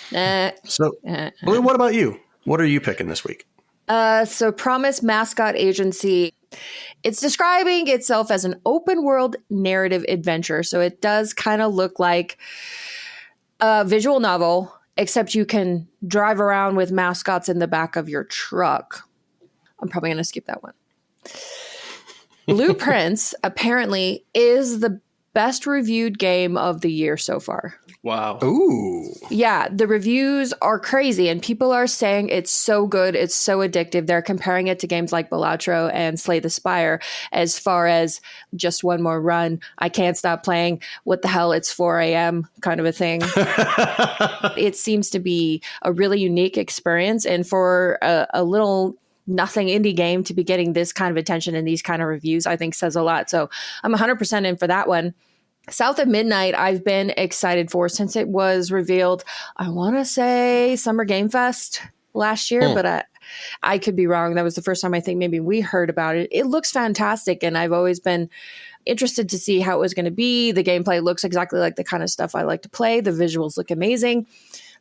So, Blue, what about you? What are you picking this week? So Promise Mascot Agency, it's describing itself as an open world narrative adventure. So it does kind of look like a visual novel, except you can drive around with mascots in the back of your truck. I'm probably going to skip that one. Blueprints apparently is the best reviewed game of the year so far. Wow. Ooh. Yeah, the reviews are crazy and people are saying it's so good, it's so addictive. They're comparing it to games like Balatro and Slay the Spire as far as just one more run. I can't stop playing. What the hell? It's 4 a.m. kind of a thing. It seems to be a really unique experience. And for a little nothing indie game to be getting this kind of attention and these kind of reviews, I think says a lot. So I'm 100% in for that one. South of Midnight, I've been excited for since it was revealed, I want to say Summer Game Fest last year, but I could be wrong. That was the first time I think maybe we heard about it. It looks fantastic, and I've always been interested to see how it was going to be. The gameplay looks exactly like the kind of stuff I like to play. The visuals look amazing.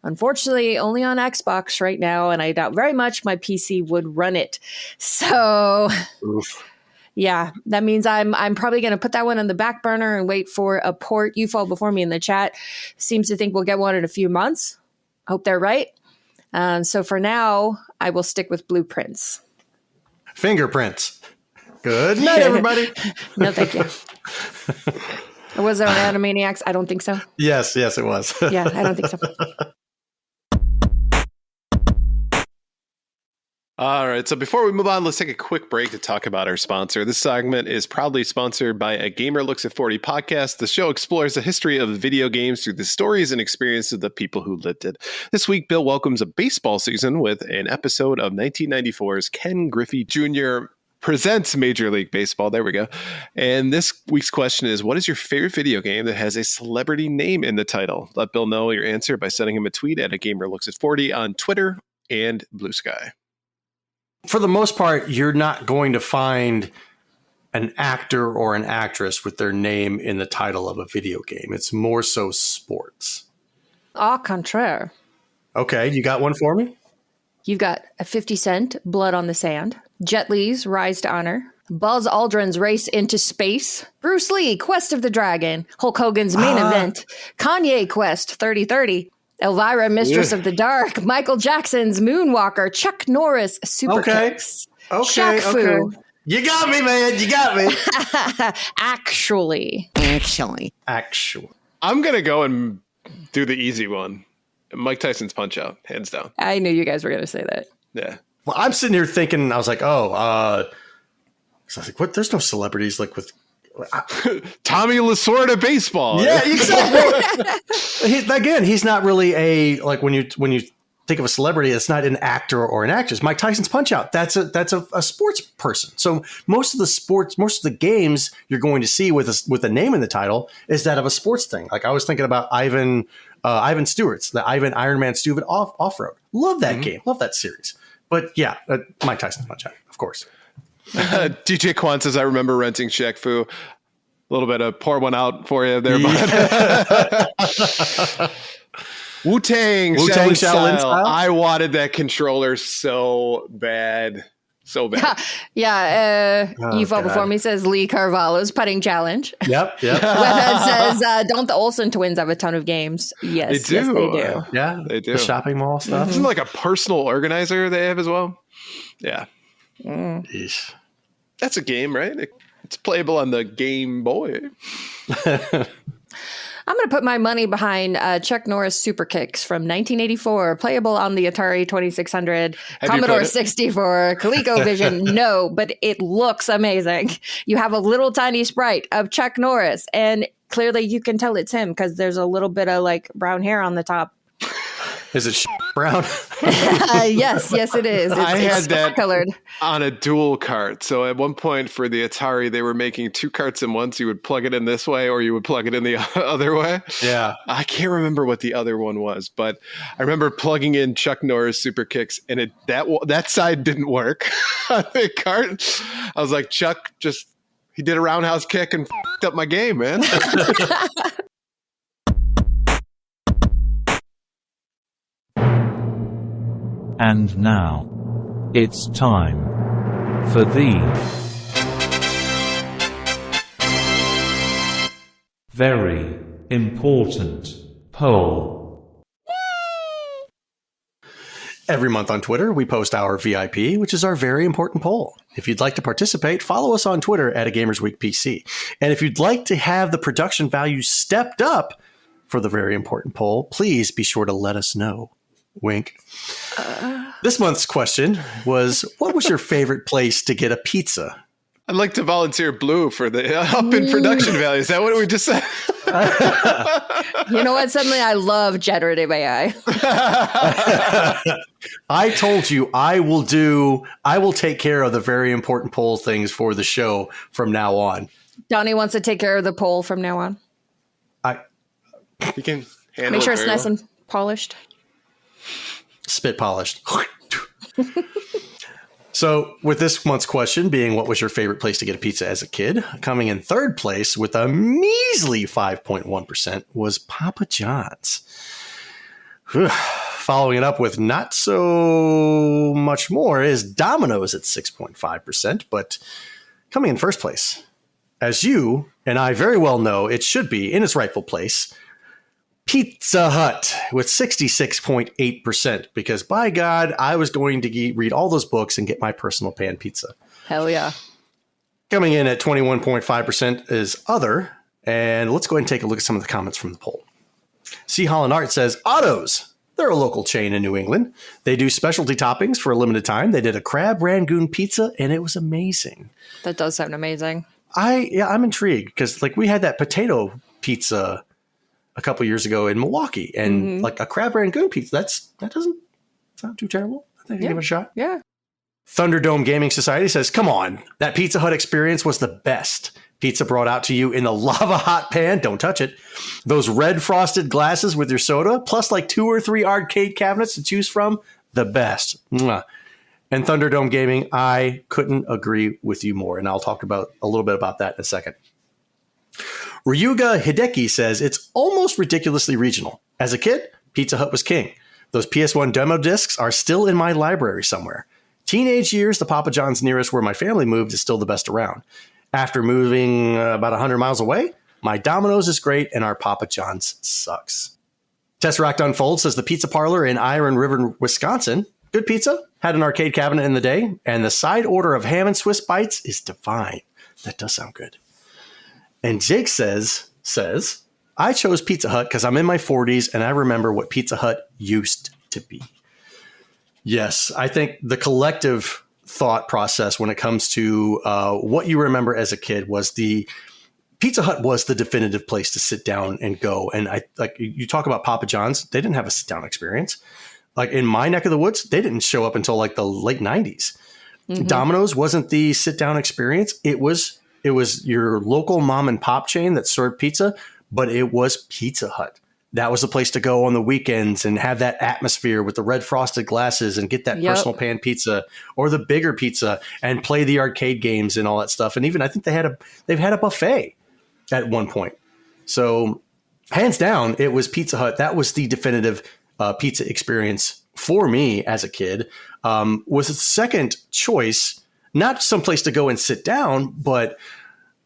Unfortunately, only on Xbox right now, and I doubt very much my PC would run it. So... Oof. Yeah, that means I'm probably going to put that one on the back burner and wait for a port. You fall before me in the chat. Seems to think we'll get one in a few months. Hope they're right. So for now, I will stick with Blueprints. Fingerprints. Good night, everybody. No, thank you. Was it on Animaniacs? I don't think so. Yes, it was. Yeah, I don't think so. All right, so before we move on, let's take a quick break to talk about our sponsor. This segment is proudly sponsored by A Gamer Looks at 40 podcast. The show explores the history of video games through the stories and experiences of the people who lived it. This week, Bill welcomes a baseball season with an episode of 1994's Ken Griffey Jr. Presents Major League Baseball. There we go. And this week's question is, what is your favorite video game that has a celebrity name in the title? Let Bill know your answer by sending him a tweet at A Gamer Looks at 40 on Twitter and Blue Sky. For the most part, you're not going to find an actor or an actress with their name in the title of a video game. It's more so sports. Au contraire. Okay, you got one for me? You've got a 50 Cent, Blood on the Sand, Jet Li's Rise to Honor, Buzz Aldrin's Race into Space, Bruce Lee, Quest of the Dragon, Hulk Hogan's Main Event, Kanye Quest 3030, Elvira, Mistress of the Dark, Michael Jackson's Moonwalker, Chuck Norris, Super Kicks, Shaq Fu. You got me, man. You got me. Actually. I'm going to go and do the easy one. Mike Tyson's Punch-Out, hands down. I knew you guys were going to say that. Yeah. Well, I'm sitting here thinking, I was like, so I was like, what? There's no celebrities like with... Tommy Lasorda baseball. Yeah, exactly. He's not really a, like when you think of a celebrity, it's not an actor or an actress. Mike Tyson's Punch-Out, that's a sports person. So most of the games you're going to see with a name in the title is that of a sports thing. Like I was thinking about Ivan Stewart's, the Ivan Iron Man Stewart off-road. Love that game. Love that series. But yeah, Mike Tyson's Punch-Out, of course. DJ Quan says, I remember renting Shaq Fu. A little bit of pour one out for you there, bud. Wu-Tang Shaolin style. I wanted that controller so bad. So bad. You fall before me says Lee Carvalho's putting challenge. Yep. Webhead says, don't the Olsen twins have a ton of games? Yes, they do. Yeah, they do. The shopping mall stuff. Isn't it like a personal organizer they have as well? Yeah. Yeesh. That's a game, right? It's playable on the Game Boy. I'm going to put my money behind Chuck Norris Super Kicks from 1984, playable on the Atari 2600, Commodore 64, ColecoVision. No, but it looks amazing. You have a little tiny sprite of Chuck Norris, and clearly you can tell it's him because there's a little bit of like brown hair on the top. Is it brown? Yes, it is. I had that colored on a dual cart. So at one point for the Atari, they were making two carts in one. So you would plug it in this way or you would plug it in the other way. Yeah. I can't remember what the other one was, but I remember plugging in Chuck Norris Super Kicks and that side didn't work on the cart. I was like, Chuck he did a roundhouse kick and f***ed up my game, man. And now, it's time for the very important poll. Every month on Twitter, we post our VIP, which is our very important poll. If you'd like to participate, follow us on Twitter at @AGamersWeekPC. And if you'd like to have the production value stepped up for the very important poll, please be sure to let us know. Wink. This month's question was, what was your favorite place to get a pizza? I'd like to volunteer Blue for the up in production value. Is that what we just said? You know what? Suddenly I love generative AI. I told you I will take care of the very important poll things for the show from now on. Donnie wants to take care of the poll from now on. You can handle Make sure it it's very nice well. and polished. Spit polished. So with this month's question being, what was your favorite place to get a pizza as a kid? Coming in third place with a measly 5.1% was Papa John's. Following it up with not so much more is Domino's at 6.5%, but coming in first place, as you and I very well know it should be in its rightful place, Pizza Hut with 66.8%, because by God, I was going to read all those books and get my personal pan pizza. Hell yeah. Coming in at 21.5% is Other. And let's go ahead and take a look at some of the comments from the poll. C. Holland Art says, Otto's. They're a local chain in New England. They do specialty toppings for a limited time. They did a crab rangoon pizza, and it was amazing. That does sound amazing. I'm intrigued because we had that potato pizza a couple years ago in Milwaukee, and like a crab rangoon pizza, that doesn't sound too terrible. I think I give it a shot. Yeah. Thunderdome Gaming Society says, come on, that Pizza Hut experience was the best. Pizza brought out to you in the lava hot pan. Don't touch it. Those red frosted glasses with your soda, plus 2 or 3 arcade cabinets to choose from. The best. Mwah. And Thunderdome Gaming, I couldn't agree with you more. And I'll talk about a little bit about that in a second. Ryuga Hideki says, it's almost ridiculously regional. As a kid, Pizza Hut was king. Those PS1 demo discs are still in my library somewhere. Teenage years, the Papa John's nearest where my family moved is still the best around. After moving about 100 miles away, my Domino's is great and our Papa John's sucks. Tesseract Unfold says the pizza parlor in Iron River, Wisconsin. Good pizza, had an arcade cabinet in the day, and the side order of ham and Swiss bites is divine. That does sound good. And Jake says, I chose Pizza Hut because I'm in my 40s and I remember what Pizza Hut used to be. Yes, I think the collective thought process when it comes to what you remember as a kid was the Pizza Hut was the definitive place to sit down and go. And you talk about Papa John's, they didn't have a sit down experience. In my neck of the woods, they didn't show up until the late 90s. Mm-hmm. Domino's wasn't the sit down experience. It was your local mom and pop chain that served pizza, but it was Pizza Hut. That was the place to go on the weekends and have that atmosphere with the red frosted glasses and get that personal pan pizza or the bigger pizza and play the arcade games and all that stuff. And even I think they've had a buffet at one point. So hands down, it was Pizza Hut. That was the definitive pizza experience for me as a kid. Was a second choice, not someplace to go and sit down, but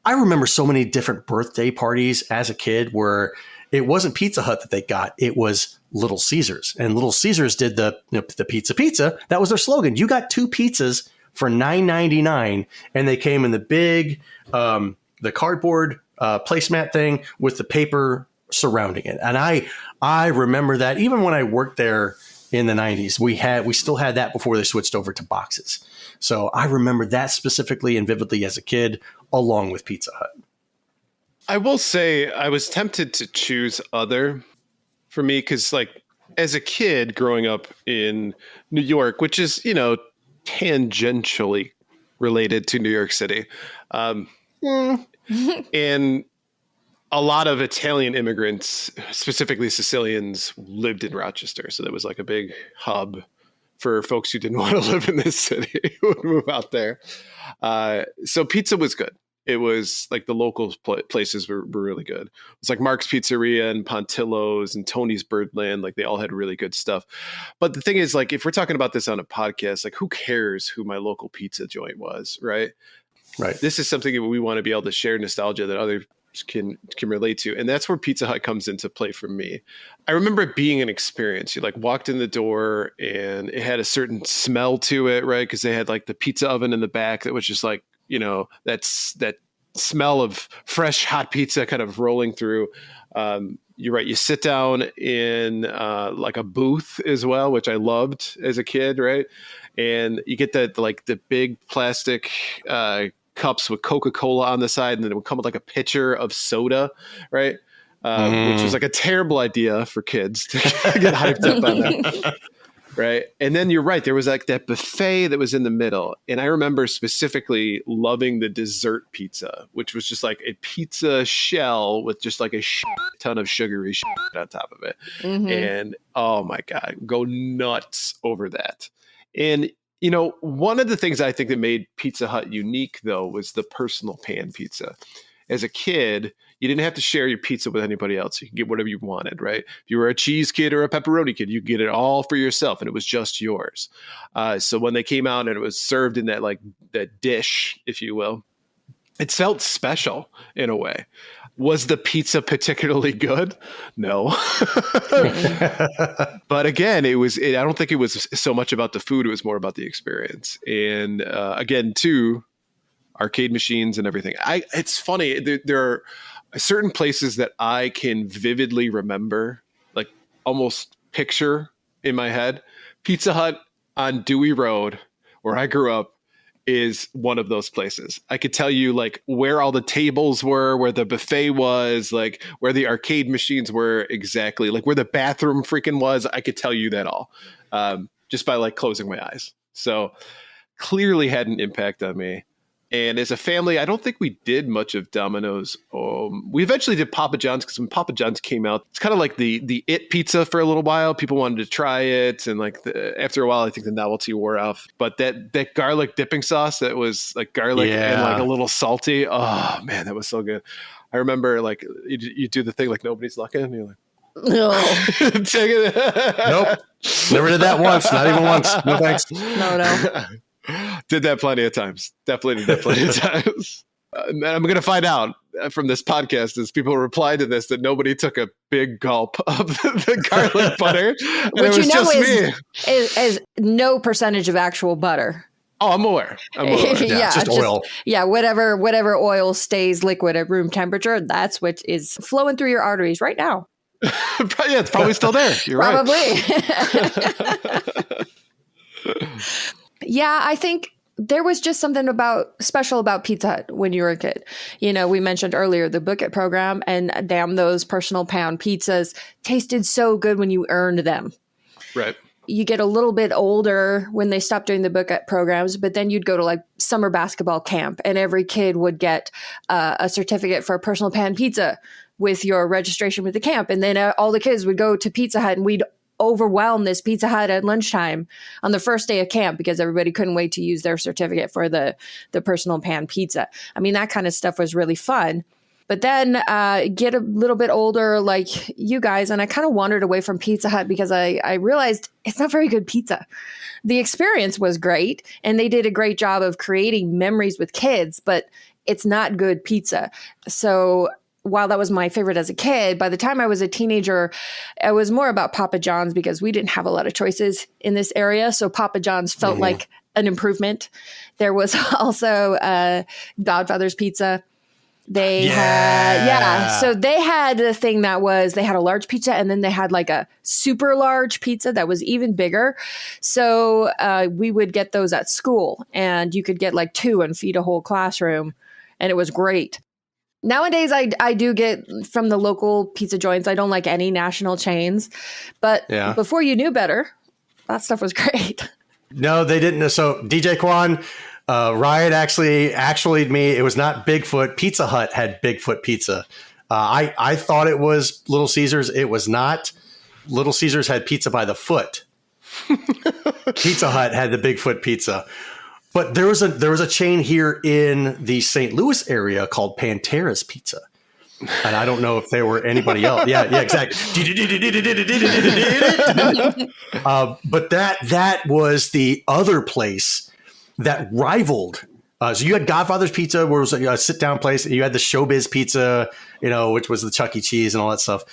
I remember so many different birthday parties as a kid where it wasn't Pizza Hut that they got. It was Little Caesars. And Little Caesars did the pizza. That was their slogan. You got 2 pizzas for $9.99. And they came in the big, the cardboard placemat thing with the paper surrounding it. And I remember that even when I worked there in the 90s, we still had that before they switched over to boxes. So I remember that specifically and vividly as a kid, along with Pizza Hut. I will say I was tempted to choose Other for me because, as a kid growing up in New York, which is, tangentially related to New York City, and a lot of Italian immigrants, specifically Sicilians, lived in Rochester. So that was a big hub for folks who didn't want to live in this city who would move out there. So pizza was good. it was like the local places were really good. It's like Mark's Pizzeria and Pontillo's and Tony's Birdland. Like they all had really good stuff. But the thing is, like, if we're talking about this on a podcast, like who cares who my local pizza joint was, right? Right. This is something that we want to be able to share nostalgia that others can relate to. And that's where Pizza Hut comes into play for me. I remember it being an experience. You like walked in the door and it had a certain smell to it, right? Because they had like the pizza oven in the back that was just like, you know, that's that smell of fresh hot pizza kind of rolling through. You're right. You sit down in like a booth as well, which I loved as a kid, right? And you get that like the big plastic cups with Coca-Cola on the side, and then it would come with like a pitcher of soda, right? Which was like a terrible idea for kids to get hyped up on that. Right. And then you're right. There was like that buffet that was in the middle. And I remember specifically loving the dessert pizza, which was just like a pizza shell with just like a ton of sugary shit on top of it. And oh my God, go nuts over that. And, you know, one of the things I think that made Pizza Hut unique, though, was the personal pan pizza. As a kid, you didn't have to share your pizza with anybody else. You could get whatever you wanted, right? If you were a cheese kid or a pepperoni kid, you could get it all for yourself, and it was just yours. So when they came out and it was served in that like that dish, if you will, it felt special in a way. Was the pizza particularly good? No. But again, I don't think it was so much about the food. It was more about the experience. And again, too, arcade machines and everything. It's funny. There are certain places that I can vividly remember, like almost picture in my head. Pizza Hut on Dewey Road, where I grew up, is one of those places. I could tell you like where all the tables were, where the buffet was, like where the arcade machines were exactly, like where the bathroom freaking was. I could tell you that all just by like closing my eyes. So clearly had an impact on me. And as a family, I don't think we did much of Domino's. We eventually did Papa John's because when Papa John's came out, it's kind of like the it pizza for a little while. People wanted to try it. And like after a while, I think the novelty wore off. But that garlic dipping sauce that was like garlic and like a little salty. Oh, man, that was so good. I remember like you do the thing like nobody's looking. And you're like, No. take it. Nope. Never did that once. Not even once. No thanks. No. Did that plenty of times. Definitely did that plenty of times. And I'm going to find out from this podcast as people reply to this that nobody took a big gulp of the garlic butter. And Which it was just me. is no percentage of actual butter. Oh, I'm aware. Yeah, just oil. Yeah, whatever oil stays liquid at room temperature, that's what is flowing through your arteries right now. Yeah, it's probably still there. You're Probably. right. Yeah, I think there was just something special about Pizza Hut when you were a kid. You know, we mentioned earlier the Book It program, and damn, those personal pound pizzas tasted so good when you earned them. Right. You get a little bit older when they stopped doing the Book It programs, but then you'd go to like summer basketball camp, and every kid would get a certificate for a personal pan pizza with your registration with the camp. And then all the kids would go to Pizza Hut, and we'd overwhelm this Pizza Hut at lunchtime on the first day of camp because everybody couldn't wait to use their certificate for the personal pan pizza. I mean, that kind of stuff was really fun. But then get a little bit older like you guys, and I kind of wandered away from Pizza Hut because I realized it's not very good pizza. The experience was great, and they did a great job of creating memories with kids, but it's not good pizza. So while that was my favorite as a kid, by the time I was a teenager, it was more about Papa John's because we didn't have a lot of choices in this area. So Papa John's felt like an improvement. There was also Godfather's Pizza. They had so they had the thing that was, they had a large pizza, and then they had like a super large pizza that was even bigger. So we would get those at school, and you could get like 2 and feed a whole classroom, and it was great. Nowadays, I do get from the local pizza joints. I don't like any national chains. But before you knew better, that stuff was great. No, they didn't. So DJ Kwan, Riot actually me. It was not Bigfoot. Pizza Hut had Bigfoot pizza. I thought it was Little Caesars. It was not. Little Caesars had pizza by the foot. Pizza Hut had the Bigfoot pizza. But there was a chain here in the St. Louis area called Pantera's Pizza. And I don't know if there were anybody else. Yeah, exactly. But that was the other place that rivaled. So you had Godfather's Pizza, where it was a sit-down place. And you had the Showbiz Pizza, which was the Chuck E. Cheese and all that stuff.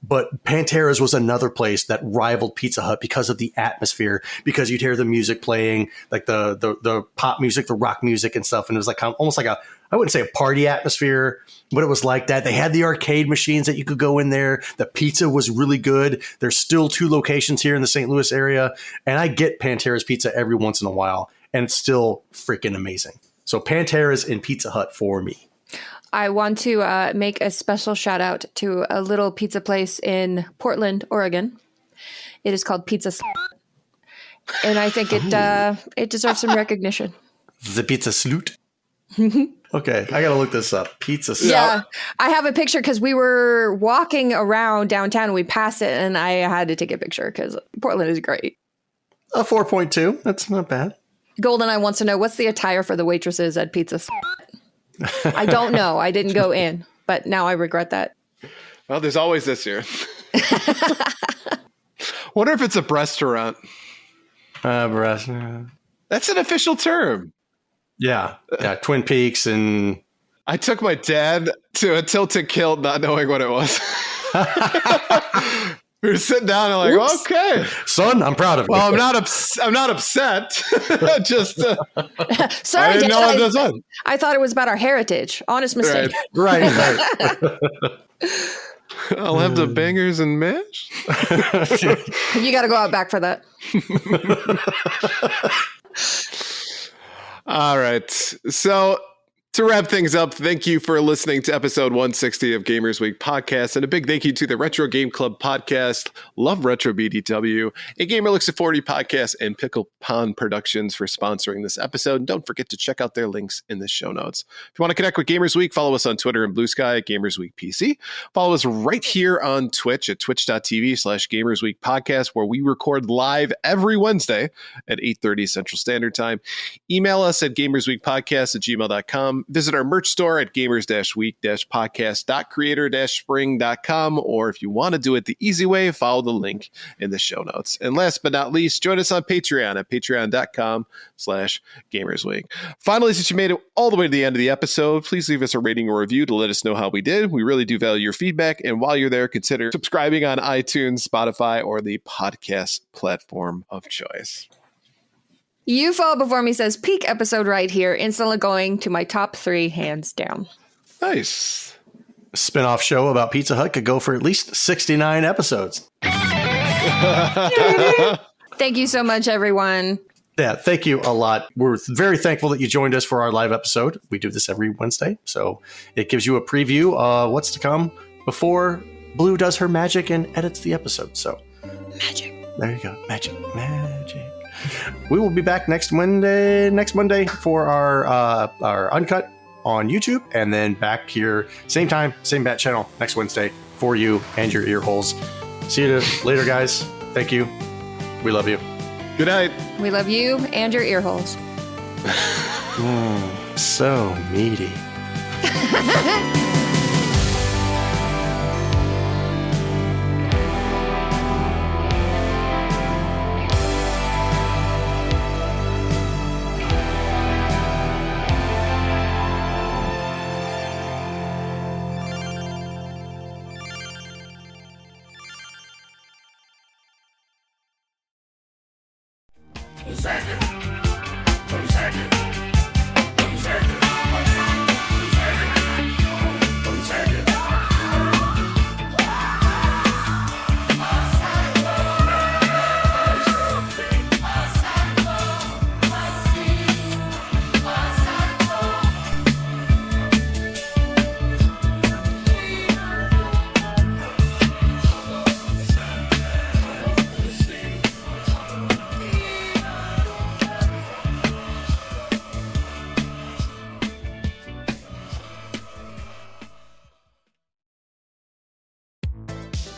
But Pantera's was another place that rivaled Pizza Hut because of the atmosphere, because you'd hear the music playing, like the pop music, the rock music and stuff. And it was like almost like I wouldn't say a party atmosphere, but it was like that. They had the arcade machines that you could go in there. The pizza was really good. There's still 2 locations here in the St. Louis area. And I get Pantera's Pizza every once in a while, and it's still freaking amazing. So Pantera's and Pizza Hut for me. I want to make a special shout out to a little pizza place in Portland, Oregon. It is called Pizza and I think it deserves some recognition. The Pizza Sloot. Okay, I got to look this up. Pizza Sloot. Yeah, I have a picture because we were walking around downtown and we passed it and I had to take a picture because Portland is great. A 4.2. That's not bad. GoldenEye wants to know, what's the attire for the waitresses at Pizza I don't know. I didn't go in, but now I regret that. Well, there's always this year. Wonder if it's a breastaurant. Breastaurant. That's an official term. Yeah. Twin Peaks and... I took my dad to a tilted kilt not knowing what it was. We were sitting down and like, oops. Okay. Son, I'm proud of you. Well, I'm not upset. Just sorry, I didn't know what this was. I thought it was about our heritage. Honest mistake. Right. I'll have the bangers and mash. You got to go out back for that. All right. So to wrap things up, thank you for listening to episode 160 of Gamers Week podcast, and a big thank you to the Retro Game Club podcast, Love Retro BDW, A Gamer Looks at 40 podcast, and Pickle Pond Productions for sponsoring this episode. And don't forget to check out their links in the show notes. If you want to connect with Gamers Week, follow us on Twitter and Blue Sky at Gamers Week PC. Follow us right here on Twitch at twitch.tv/Gamers Week podcast, where we record live every Wednesday at 8:30 Central Standard Time. Email us at gamersweekpodcast@gmail.com. Visit our merch store at gamers-week-podcast.creator-spring.com, or if you want to do it the easy way, follow the link in the show notes. And last but not least, join us on Patreon at patreon.com/gamersweek. Finally, since you made it all the way to the end of the episode, please leave us a rating or review to let us know how we did. We really do value your feedback. And while you're there, consider subscribing on iTunes, Spotify, or the podcast platform of choice. You Fall Before Me says, peak episode right here, instantly going to my top 3 hands down. Nice. A spin-off show about Pizza Hut could go for at least 69 episodes. Thank you so much, everyone. Yeah, thank you a lot. We're very thankful that you joined us for our live episode. We do this every Wednesday, so it gives you a preview of what's to come before Blue does her magic and edits the episode. So, magic. There you go. Magic. We will be back next Monday for our uncut on YouTube, and then back here, same time, same bat channel next Wednesday for you and your ear holes. See you later, guys. Thank you. We love you. Good night. We love you and your ear holes. So meaty.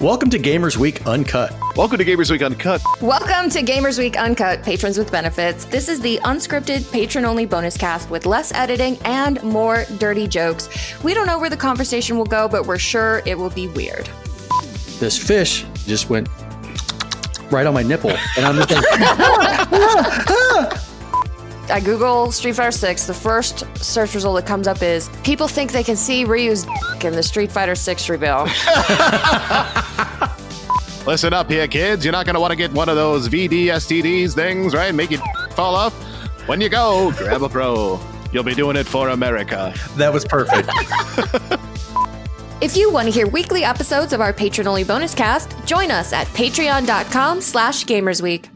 Welcome to Gamers Week Uncut. Welcome to Gamers Week Uncut. Welcome to Gamers Week Uncut, patrons with benefits. This is the unscripted, patron-only bonus cast with less editing and more dirty jokes. We don't know where the conversation will go, but we're sure it will be weird. This fish just went right on my nipple, and I'm just like, I Google Street Fighter 6. The first search result that comes up is people think they can see Ryu's in the Street Fighter 6 reveal. Listen up here, kids. You're not going to want to get one of those VDSTDs things, right? Make it fall off. When you go, grab a pro. You'll be doing it for America. That was perfect. If you want to hear weekly episodes of our patron-only bonus cast, join us at patreon.com/gamersweek.